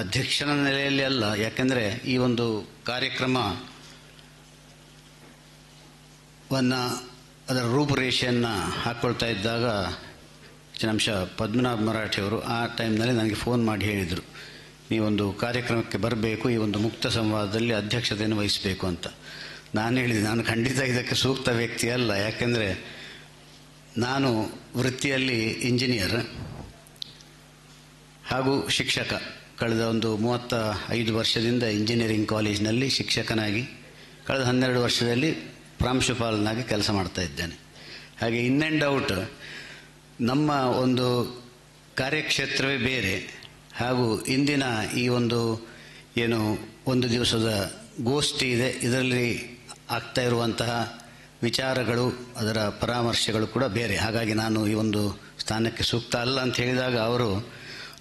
ಅಧ್ಯಕ್ಷನ ನೆಲೆಯಲ್ಲಿ ಅಲ್ಲ. ಯಾಕೆಂದರೆ ಈ ಒಂದು ಕಾರ್ಯಕ್ರಮವನ್ನು ಅದರ ರೂಪುರೇಷೆಯನ್ನು ಹಾಕ್ಕೊಳ್ತಾ ಇದ್ದಾಗ ಚಿನ್ನಂಶ ಪದ್ಮನಾಭ ಮರಾಠಿಯವರು ಆ ಟೈಮ್ನಲ್ಲಿ ನನಗೆ ಫೋನ್ ಮಾಡಿ ಹೇಳಿದರು, ನೀವೊಂದು ಕಾರ್ಯಕ್ರಮಕ್ಕೆ ಬರಬೇಕು, ಈ ಒಂದು ಮುಕ್ತ ಸಂವಾದದಲ್ಲಿ ಅಧ್ಯಕ್ಷತೆಯನ್ನು ವಹಿಸಬೇಕು ಅಂತ. ನಾನು ಹೇಳಿದೆ, ನಾನು ಖಂಡಿತ ಇದಕ್ಕೆ ಸೂಕ್ತ ವ್ಯಕ್ತಿ ಅಲ್ಲ. ಯಾಕೆಂದರೆ ನಾನು ವೃತ್ತಿಯಲ್ಲಿ ಇಂಜಿನಿಯರ್ ಹಾಗೂ ಶಿಕ್ಷಕ. ಕಳೆದ ಒಂದು 35 ವರ್ಷದಿಂದ ಇಂಜಿನಿಯರಿಂಗ್ ಕಾಲೇಜಿನಲ್ಲಿ ಶಿಕ್ಷಕನಾಗಿ, ಕಳೆದ 12 ವರ್ಷದಲ್ಲಿ ಪ್ರಾಂಶುಪಾಲನಾಗಿ ಕೆಲಸ ಮಾಡ್ತಾ ಇದ್ದೇನೆ. ಹಾಗೆ ಇನ್ ಆ್ಯಂಡ್ ಔಟ್ ನಮ್ಮ ಒಂದು ಕಾರ್ಯಕ್ಷೇತ್ರವೇ ಬೇರೆ. ಹಾಗೂ ಇಂದಿನ ಈ ಒಂದು ಏನು ಒಂದು ದಿವಸದ ಗೋಷ್ಠಿ ಇದೆ, ಇದರಲ್ಲಿ ಆಗ್ತಾ ಇರುವಂತಹ ವಿಚಾರಗಳು, ಅದರ ಪರಾಮರ್ಶೆಗಳು ಕೂಡ ಬೇರೆ. ಹಾಗಾಗಿ ನಾನು ಈ ಒಂದು ಸ್ಥಾನಕ್ಕೆ ಸೂಕ್ತ ಅಲ್ಲ ಅಂತ ಹೇಳಿದಾಗ ಅವರು,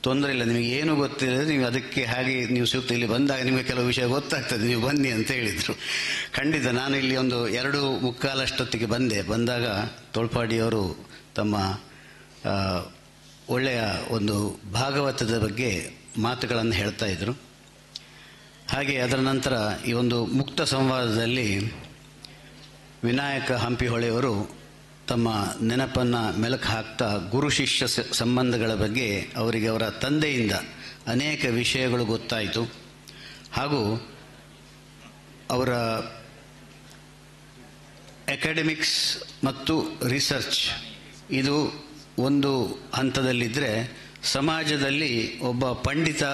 ತೊಂದರೆ ಇಲ್ಲ, ನಿಮಗೆ ಏನು ಗೊತ್ತಿಲ್ಲ, ನೀವು ಅದಕ್ಕೆ ಹಾಗೆ ನೀವು ಸೂಕ್ತ, ಇಲ್ಲಿ ಬಂದಾಗ ನಿಮಗೆ ಕೆಲವು ವಿಷಯ ಗೊತ್ತಾಗ್ತದೆ, ನೀವು ಬನ್ನಿ ಅಂತ ಹೇಳಿದರು. ಖಂಡಿತ ನಾನು ಇಲ್ಲಿ ಒಂದು 2:45 ಬಂದಾಗ ತೋಳ್ಪಾಡಿಯವರು ತಮ್ಮ ಒಳ್ಳೆಯ ಒಂದು ಭಾಗವತದ ಬಗ್ಗೆ ಮಾತುಗಳನ್ನು ಹೇಳ್ತಾ ಇದ್ರು. ಹಾಗೆ ಅದರ ನಂತರ ಈ ಒಂದು ಮುಕ್ತ ಸಂವಾದದಲ್ಲಿ ವಿನಾಯಕ ಹಂಪಿಹೊಳೆಯವರು ತಮ್ಮ ನೆನಪನ್ನು ಮೆಲುಕು ಹಾಕ್ತಾ ಗುರು ಶಿಷ್ಯ ಸಂಬಂಧಗಳ ಬಗ್ಗೆ ಅವರಿಗೆ ಅವರ ತಂದೆಯಿಂದ ಅನೇಕ ವಿಷಯಗಳು ಗೊತ್ತಾಯಿತು. ಹಾಗೂ ಅವರ ಅಕಾಡೆಮಿಕ್ಸ್ ಮತ್ತು ರಿಸರ್ಚ್ ಇದು ಒಂದು ಹಂತದಲ್ಲಿದ್ದರೆ, ಸಮಾಜದಲ್ಲಿ ಒಬ್ಬ ಪಂಡಿತ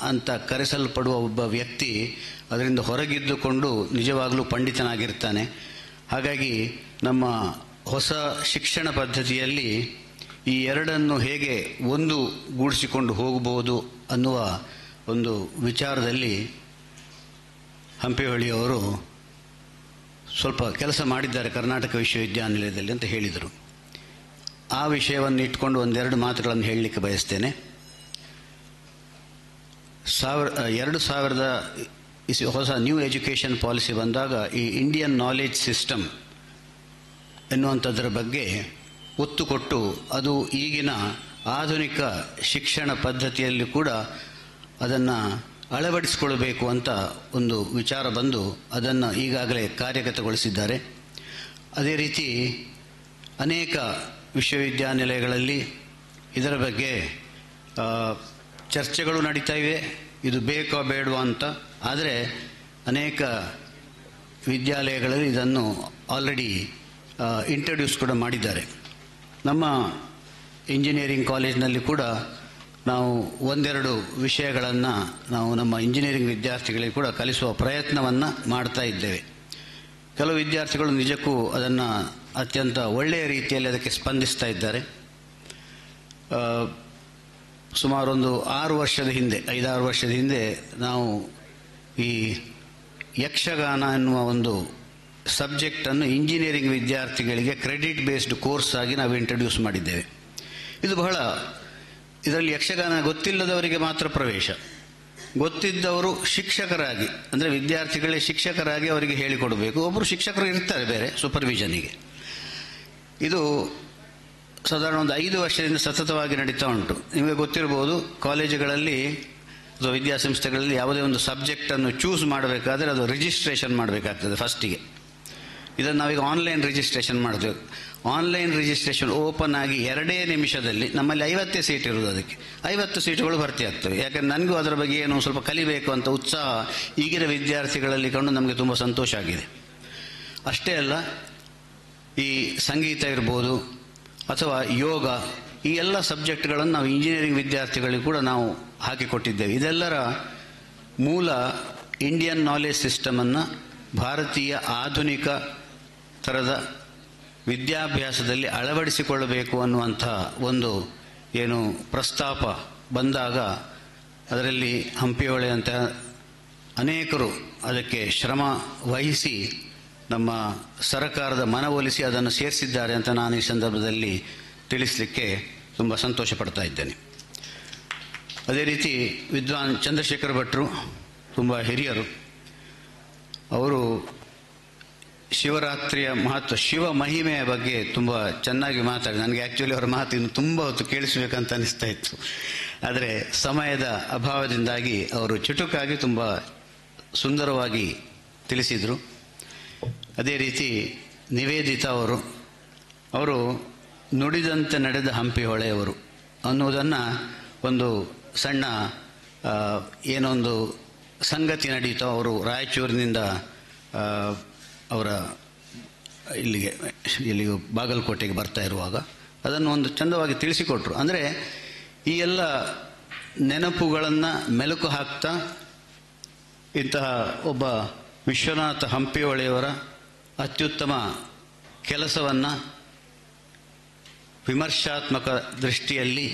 ಅಂತ ಕರೆಸಲ್ಪಡುವ ಒಬ್ಬ ವ್ಯಕ್ತಿ ಅದರಿಂದ ಹೊರಗಿದ್ದುಕೊಂಡು ನಿಜವಾಗಲೂ ಪಂಡಿತನಾಗಿರ್ತಾನೆ. ಹಾಗಾಗಿ ನಮ್ಮ ಹೊಸ ಶಿಕ್ಷಣ ಪದ್ಧತಿಯಲ್ಲಿ ಈ ಎರಡನ್ನು ಹೇಗೆ ಒಂದು ಗೂಡಿಸಿಕೊಂಡು ಹೋಗಬಹುದು ಅನ್ನುವ ಒಂದು ವಿಚಾರದಲ್ಲಿ ಹಂಪಿಹೊಳೆಯವರು ಸ್ವಲ್ಪ ಕೆಲಸ ಮಾಡಿದ್ದಾರೆ ಕರ್ನಾಟಕ ವಿಶ್ವವಿದ್ಯಾನಿಲಯದಲ್ಲಿ ಅಂತ ಹೇಳಿದರು. ಆ ವಿಷಯವನ್ನು ಇಟ್ಕೊಂಡು 1-2 ಮಾತುಗಳನ್ನು ಹೇಳಲಿಕ್ಕೆ ಬಯಸ್ತೇನೆ. 2000 ಹೊಸ ನ್ಯೂ ಎಜುಕೇಷನ್ ಪಾಲಿಸಿ ಬಂದಾಗ ಈ ಇಂಡಿಯನ್ ನಾಲೆಡ್ಜ್ ಸಿಸ್ಟಮ್ ಎನ್ನುವಂಥದ್ರ ಬಗ್ಗೆ ಒತ್ತು ಕೊಟ್ಟು ಅದು ಈಗಿನ ಆಧುನಿಕ ಶಿಕ್ಷಣ ಪದ್ಧತಿಯಲ್ಲಿ ಕೂಡ ಅದನ್ನು ಅಳವಡಿಸಿಕೊಳ್ಳಬೇಕು ಅಂತ ಒಂದು ವಿಚಾರ ಬಂದು ಅದನ್ನು ಈಗಾಗಲೇ ಕಾರ್ಯಗತಗೊಳಿಸಿದ್ದಾರೆ. ಅದೇ ರೀತಿ ಅನೇಕ ವಿಶ್ವವಿದ್ಯಾನಿಲಯಗಳಲ್ಲಿ ಇದರ ಬಗ್ಗೆ ಚರ್ಚೆಗಳು ನಡೀತಾ ಇವೆ, ಇದು ಬೇಕೋ ಬೇಡವಾ ಅಂತ. ಆದರೆ ಅನೇಕ ವಿದ್ಯಾಲಯಗಳಲ್ಲಿ ಇದನ್ನು ಆಲ್ರೆಡಿ ಇಂಟ್ರಡ್ಯೂಸ್ ಕೂಡ ಮಾಡಿದ್ದಾರೆ. ನಮ್ಮ ಇಂಜಿನಿಯರಿಂಗ್ ಕಾಲೇಜಿನಲ್ಲಿ ಕೂಡ ನಾವು 1-2 ವಿಷಯಗಳನ್ನು ನಾವು ನಮ್ಮ ಇಂಜಿನಿಯರಿಂಗ್ ವಿದ್ಯಾರ್ಥಿಗಳಿಗೆ ಕೂಡ ಕಲಿಸುವ ಪ್ರಯತ್ನವನ್ನು ಮಾಡ್ತಾ ಇದ್ದೇವೆ. ಕೆಲವು ವಿದ್ಯಾರ್ಥಿಗಳು ನಿಜಕ್ಕೂ ಅದನ್ನು ಅತ್ಯಂತ ಒಳ್ಳೆಯ ರೀತಿಯಲ್ಲಿ ಅದಕ್ಕೆ ಸ್ಪಂದಿಸ್ತಾ ಇದ್ದಾರೆ. ಸುಮಾರು 5-6 ವರ್ಷದ ಹಿಂದೆ ನಾವು ಈ ಯಕ್ಷಗಾನ ಎನ್ನುವ ಒಂದು ಸಬ್ಜೆಕ್ಟನ್ನು ಇಂಜಿನಿಯರಿಂಗ್ ವಿದ್ಯಾರ್ಥಿಗಳಿಗೆ ಕ್ರೆಡಿಟ್ ಬೇಸ್ಡ್ ಕೋರ್ಸ್ ಆಗಿ ನಾವು ಇಂಟ್ರಡ್ಯೂಸ್ ಮಾಡಿದ್ದೇವೆ. ಇದು ಇದರಲ್ಲಿ ಯಕ್ಷಗಾನ ಗೊತ್ತಿಲ್ಲದವರಿಗೆ ಮಾತ್ರ ಪ್ರವೇಶ, ಗೊತ್ತಿದ್ದವರು ಶಿಕ್ಷಕರಾಗಿ, ಅಂದರೆ ವಿದ್ಯಾರ್ಥಿಗಳೇ ಶಿಕ್ಷಕರಾಗಿ ಅವರಿಗೆ ಹೇಳಿಕೊಡಬೇಕು. ಒಬ್ಬರು ಶಿಕ್ಷಕರು ಇರ್ತಾರೆ ಬೇರೆ ಸೂಪರ್ವಿಷನಿಗೆ. ಇದು ಸಾಧಾರಣ 5 ವರ್ಷದಿಂದ ಸತತವಾಗಿ ನಡೀತಾ ಉಂಟು. ನಿಮಗೆ ಗೊತ್ತಿರಬಹುದು, ಕಾಲೇಜುಗಳಲ್ಲಿ ಅಥವಾ ವಿದ್ಯಾಸಂಸ್ಥೆಗಳಲ್ಲಿ ಯಾವುದೇ ಒಂದು ಸಬ್ಜೆಕ್ಟನ್ನು ಚೂಸ್ ಮಾಡಬೇಕಾದ್ರೆ ಅದು ರಿಜಿಸ್ಟ್ರೇಷನ್ ಮಾಡಬೇಕಾಗ್ತದೆ ಫಸ್ಟಿಗೆ. ಇದನ್ನು ನಾವೀಗ ಆನ್ಲೈನ್ ರಿಜಿಸ್ಟ್ರೇಷನ್ ಮಾಡ್ತೇವೆ. ಆನ್ಲೈನ್ ರಿಜಿಸ್ಟ್ರೇಷನ್ ಓಪನ್ ಆಗಿ 2 ನಿಮಿಷದಲ್ಲಿ ನಮ್ಮಲ್ಲಿ 50 ಸೀಟ್ ಇರುವುದು, ಅದಕ್ಕೆ 50 ಸೀಟುಗಳು ಭರ್ತಿ ಆಗ್ತವೆ. ಯಾಕಂದ್ರೆ ನನಗೂ ಅದರ ಬಗ್ಗೆ ಏನೋ ಸ್ವಲ್ಪ ಕಲಿಬೇಕು ಅಂತ ಉತ್ಸಾಹ ಈಗಿನ ವಿದ್ಯಾರ್ಥಿಗಳಲ್ಲಿ ಕಂಡು ನಮಗೆ ತುಂಬ ಸಂತೋಷ ಆಗಿದೆ. ಅಷ್ಟೇ ಅಲ್ಲ, ಈ ಸಂಗೀತ ಇರ್ಬೋದು ಅಥವಾ ಯೋಗ, ಈ ಎಲ್ಲ ಸಬ್ಜೆಕ್ಟ್ಗಳನ್ನು ನಾವು ಇಂಜಿನಿಯರಿಂಗ್ ವಿದ್ಯಾರ್ಥಿಗಳಿಗೆ ಕೂಡ ನಾವು ಹಾಕಿಕೊಟ್ಟಿದ್ದೇವೆ. ಇದೆಲ್ಲರ ಮೂಲ ಇಂಡಿಯನ್ ನಾಲೆಜ್ ಸಿಸ್ಟಮನ್ನು ಭಾರತೀಯ ಆಧುನಿಕ ಥರದ ವಿದ್ಯಾಭ್ಯಾಸದಲ್ಲಿ ಅಳವಡಿಸಿಕೊಳ್ಳಬೇಕು ಅನ್ನುವಂಥ ಒಂದು ಏನು ಪ್ರಸ್ತಾಪ ಬಂದಾಗ ಅದರಲ್ಲಿ ಹಂಪಿಹೊಳೆಯಂತಹ ಅನೇಕರು ಅದಕ್ಕೆ ಶ್ರಮ ವಹಿಸಿ ನಮ್ಮ ಸರ್ಕಾರದ ಮನವೊಲಿಸಿ ಅದನ್ನು ಸೇರಿಸಿದ್ದಾರೆ ಅಂತ ನಾನು ಈ ಸಂದರ್ಭದಲ್ಲಿ ತಿಳಿಸಲಿಕ್ಕೆ ತುಂಬ ಸಂತೋಷ ಪಡ್ತಾ ಇದ್ದೇನೆ. ಅದೇ ರೀತಿ ವಿದ್ವಾನ್ ಚಂದ್ರಶೇಖರ ಭಟ್ರು ತುಂಬ ಹಿರಿಯರು. ಅವರು ಶಿವರಾತ್ರಿಯ ಮಹತ್ವ, ಶಿವ ಮಹಿಮೆಯ ಬಗ್ಗೆ ತುಂಬ ಚೆನ್ನಾಗಿ ಮಾತಾಡಿ, ನನಗೆ ಆ್ಯಕ್ಚುಲಿ ಅವರ ಮಾತು ಇನ್ನು ತುಂಬ ಹೊತ್ತು ಕೇಳಿಸ್ಬೇಕಂತ ಅನಿಸ್ತಾ ಇತ್ತು. ಆದರೆ ಸಮಯದ ಅಭಾವದಿಂದಾಗಿ ಅವರು ಚುಟುಕಾಗಿ ತುಂಬ ಸುಂದರವಾಗಿ ತಿಳಿಸಿದರು. ಅದೇ ರೀತಿ ನಿವೇದಿತಾ ಅವರು ನುಡಿದಂತೆ ನಡೆದ ಹಂಪಿಹೊಳೆಯವರು ಅನ್ನುವುದನ್ನು ಒಂದು ಸಣ್ಣ ಏನೊಂದು ಸಂಗತಿ ನಡೀತೋ, ಅವರು ರಾಯಚೂರಿನಿಂದ ಅವರ ಇಲ್ಲಿಗೆ ಬಾಗಲಕೋಟೆಗೆ ಬರ್ತಾ ಇರುವಾಗ ಅದನ್ನು ಒಂದು ಚಂದವಾಗಿ ತಿಳಿಸಿಕೊಟ್ರು. ಅಂದರೆ ಈ ಎಲ್ಲ ನೆನಪುಗಳನ್ನು ಮೆಲುಕು ಹಾಕ್ತಾ ಇಂತಹ ಒಬ್ಬ ವಿಶ್ವನಾಥ ಹಂಪಿಹೊಳೆಯವರ ಅತ್ಯುತ್ತಮ ಕೆಲಸವನ್ನು ವಿಮರ್ಶಾತ್ಮಕ ದೃಷ್ಟಿಯಲ್ಲಿ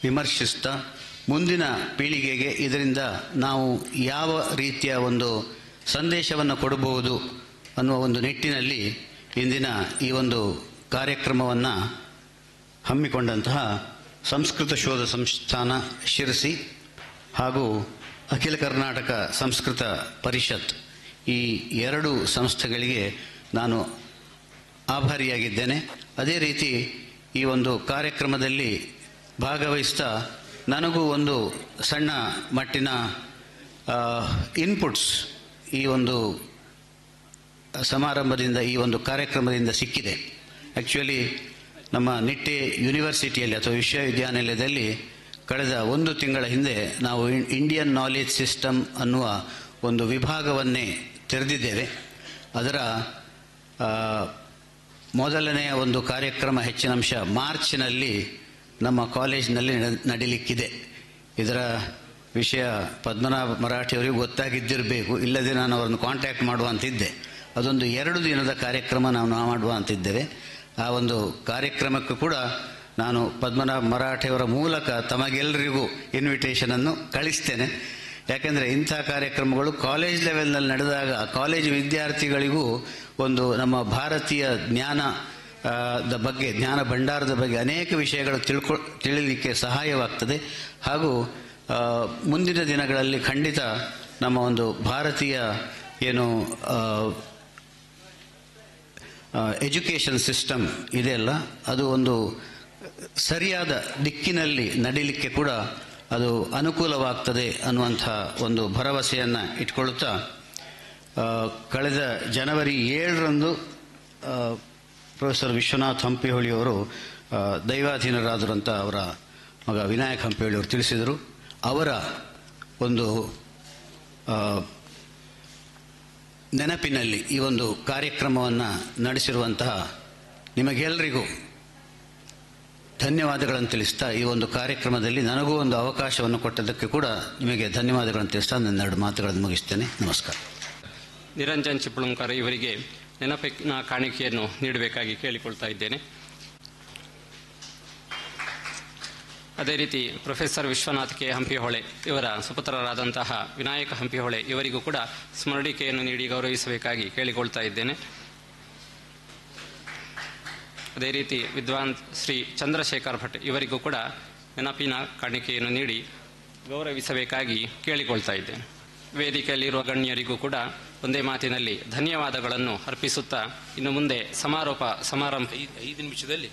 ವಿಮರ್ಶಿಸ್ತಾ ಮುಂದಿನ ಪೀಳಿಗೆಗೆ ಇದರಿಂದ ನಾವು ಯಾವ ರೀತಿಯ ಒಂದು ಸಂದೇಶವನ್ನು ಕೊಡಬಹುದು ಅನ್ನುವ ಒಂದು ನಿಟ್ಟಿನಲ್ಲಿ ಇಂದಿನ ಈ ಒಂದು ಕಾರ್ಯಕ್ರಮವನ್ನು ಹಮ್ಮಿಕೊಂಡಂತಹ ಸಂಸ್ಕೃತ ಶೋಧ ಸಂಸ್ಥಾನ ಶಿರಸಿ ಹಾಗೂ ಅಖಿಲ ಕರ್ನಾಟಕ ಸಂಸ್ಕೃತ ಪರಿಷತ್ ಈ ಎರಡು ಸಂಸ್ಥೆಗಳಿಗೆ ನಾನು ಆಭಾರಿಯಾಗಿದ್ದೇನೆ. ಅದೇ ರೀತಿ ಈ ಒಂದು ಕಾರ್ಯಕ್ರಮದಲ್ಲಿ ಭಾಗವಹಿಸ್ತಾ ನನಗೂ ಒಂದು ಸಣ್ಣ ಮಟ್ಟಿನ ಇನ್ಪುಟ್ಸ್ ಈ ಒಂದು ಸಮಾರಂಭದಿಂದ ಈ ಒಂದು ಕಾರ್ಯಕ್ರಮದಿಂದ ಸಿಕ್ಕಿದೆ. ಆ್ಯಕ್ಚುಲಿ ನಮ್ಮ ನಿಟ್ಟೆ ಯೂನಿವರ್ಸಿಟಿಯಲ್ಲಿ ಅಥವಾ ವಿಶ್ವವಿದ್ಯಾನಿಲಯದಲ್ಲಿ ಕಳೆದ 1 ತಿಂಗಳ ಹಿಂದೆ ನಾವು ಇಂಡಿಯನ್ ನಾಲೆಜ್ ಸಿಸ್ಟಮ್ ಅನ್ನುವ ಒಂದು ವಿಭಾಗವನ್ನೇ ತೆರೆದಿದ್ದೇವೆ. ಅದರ ಮೊದಲನೆಯ ಒಂದು ಕಾರ್ಯಕ್ರಮ ಹೆಚ್ಚಿನಂಶ ಮಾರ್ಚ್ನಲ್ಲಿ ನಮ್ಮ ಕಾಲೇಜಿನಲ್ಲಿ ನಡೀಲಿಕ್ಕಿದೆ. ಇದರ ವಿಷಯ ಪದ್ಮನಾಭ ಮರಾಠಿಯವರಿಗೂ ಗೊತ್ತಾಗಿದ್ದಿರಬೇಕು, ಇಲ್ಲದೆ ನಾನು ಅವರನ್ನು ಕಾಂಟ್ಯಾಕ್ಟ್ ಮಾಡುವಂತಿದ್ದೆ. ಅದೊಂದು 2 ದಿನದ ಕಾರ್ಯಕ್ರಮ ನಾವು ಮಾಡುವ ಅಂತಿದ್ದೇವೆ. ಆ ಒಂದು ಕಾರ್ಯಕ್ರಮಕ್ಕೂ ಕೂಡ ನಾನು ಪದ್ಮನಾಭ ಮರಾಠಿಯವರ ಮೂಲಕ ತಮಗೆಲ್ಲರಿಗೂ ಇನ್ವಿಟೇಷನನ್ನು ಕಳಿಸ್ತೇನೆ. ಯಾಕೆಂದರೆ ಇಂಥ ಕಾರ್ಯಕ್ರಮಗಳು ಕಾಲೇಜ್ ಲೆವೆಲ್ನಲ್ಲಿ ನಡೆದಾಗ ಕಾಲೇಜು ವಿದ್ಯಾರ್ಥಿಗಳಿಗೂ ಒಂದು ನಮ್ಮ ಭಾರತೀಯ ಜ್ಞಾನದ ಬಗ್ಗೆ, ಜ್ಞಾನ ಭಂಡಾರದ ಬಗ್ಗೆ ಅನೇಕ ವಿಷಯಗಳು ತಿಳಿಲಿಕ್ಕೆ ಸಹಾಯವಾಗ್ತದೆ. ಹಾಗೂ ಮುಂದಿನ ದಿನಗಳಲ್ಲಿ ಖಂಡಿತ ನಮ್ಮ ಒಂದು ಭಾರತೀಯ ಏನು ಎಜುಕೇಷನ್ ಸಿಸ್ಟಮ್ ಇದೆಯಲ್ಲ, ಅದು ಒಂದು ಸರಿಯಾದ ದಿಕ್ಕಿನಲ್ಲಿ ನಡೀಲಿಕ್ಕೆ ಕೂಡ ಅದು ಅನುಕೂಲವಾಗ್ತದೆ ಅನ್ನುವಂಥ ಒಂದು ಭರವಸೆಯನ್ನು ಇಟ್ಕೊಳ್ಳುತ್ತಾ ಕಳೆದ ಜನವರಿ 7ರಂದು ಪ್ರೊಫೆಸರ್ ವಿಶ್ವನಾಥ್ ಹಂಪಿಹೊಳಿಯವರು ದೈವಾಧೀನರಾದರು ಅಂತ ಅವರ ಮಗ ವಿನಾಯಕ್ ಹಂಪಿಹೊಳಿಯವರು ತಿಳಿಸಿದರು. ಅವರ ಒಂದು ನೆನಪಿನಲ್ಲಿ ಈ ಒಂದು ಕಾರ್ಯಕ್ರಮವನ್ನು ನಡೆಸಿರುವಂತಹ ನಿಮಗೆಲ್ಲರಿಗೂ ಧನ್ಯವಾದಗಳನ್ನು ತಿಳಿಸ್ತಾ ಈ ಒಂದು ಕಾರ್ಯಕ್ರಮದಲ್ಲಿ ನನಗೂ ಒಂದು ಅವಕಾಶವನ್ನು ಕೊಟ್ಟದಕ್ಕೆ ಕೂಡ ನಿಮಗೆ ಧನ್ಯವಾದಗಳನ್ನು ತಿಳಿಸ್ತಾ ನನ್ನ 2 ಮಾತುಗಳನ್ನು ಮುಗಿಸ್ತೇನೆ. ನಮಸ್ಕಾರ. ನಿರಂಜನ್ ಚಿಪ್ಳುಂಕರ್ ಇವರಿಗೆ ನೆನಪಿನ ಕಾಣಿಕೆಯನ್ನು ನೀಡಬೇಕಾಗಿ ಕೇಳಿಕೊಳ್ತಾ ಇದ್ದೇನೆ. ಅದೇ ರೀತಿ ಪ್ರೊಫೆಸರ್ ವಿಶ್ವನಾಥ್ ಕೆ ಹಂಪಿಹೊಳೆ ಇವರ ಸುಪುತ್ರರಾದಂತಹ ವಿನಾಯಕ ಹಂಪಿಹೊಳೆ ಇವರಿಗೂ ಕೂಡ ಸ್ಮರಣಿಕೆಯನ್ನು ನೀಡಿ ಗೌರವಿಸಬೇಕಾಗಿ ಕೇಳಿಕೊಳ್ತಾ ಇದ್ದೇನೆ. ಅದೇ ರೀತಿ ವಿದ್ವಾನ್ ಶ್ರೀ ಚಂದ್ರಶೇಖರ್ ಭಟ್ ಇವರಿಗೂ ಕೂಡ ನೆನಪಿನ ಕಾಣಿಕೆಯನ್ನು ನೀಡಿ ಗೌರವಿಸಬೇಕಾಗಿ ಕೇಳಿಕೊಳ್ತಾ ಇದ್ದೇನೆ. ವೇದಿಕೆಯಲ್ಲಿರುವ ಗಣ್ಯರಿಗೂ ಕೂಡ ಒಂದೇ ಮಾತಿನಲ್ಲಿ ಧನ್ಯವಾದಗಳನ್ನು ಅರ್ಪಿಸುತ್ತಾ ಇನ್ನು ಮುಂದೆ ಸಮಾರೋಪ ಸಮಾರಂಭ 5 ನಿಮಿಷದಲ್ಲಿ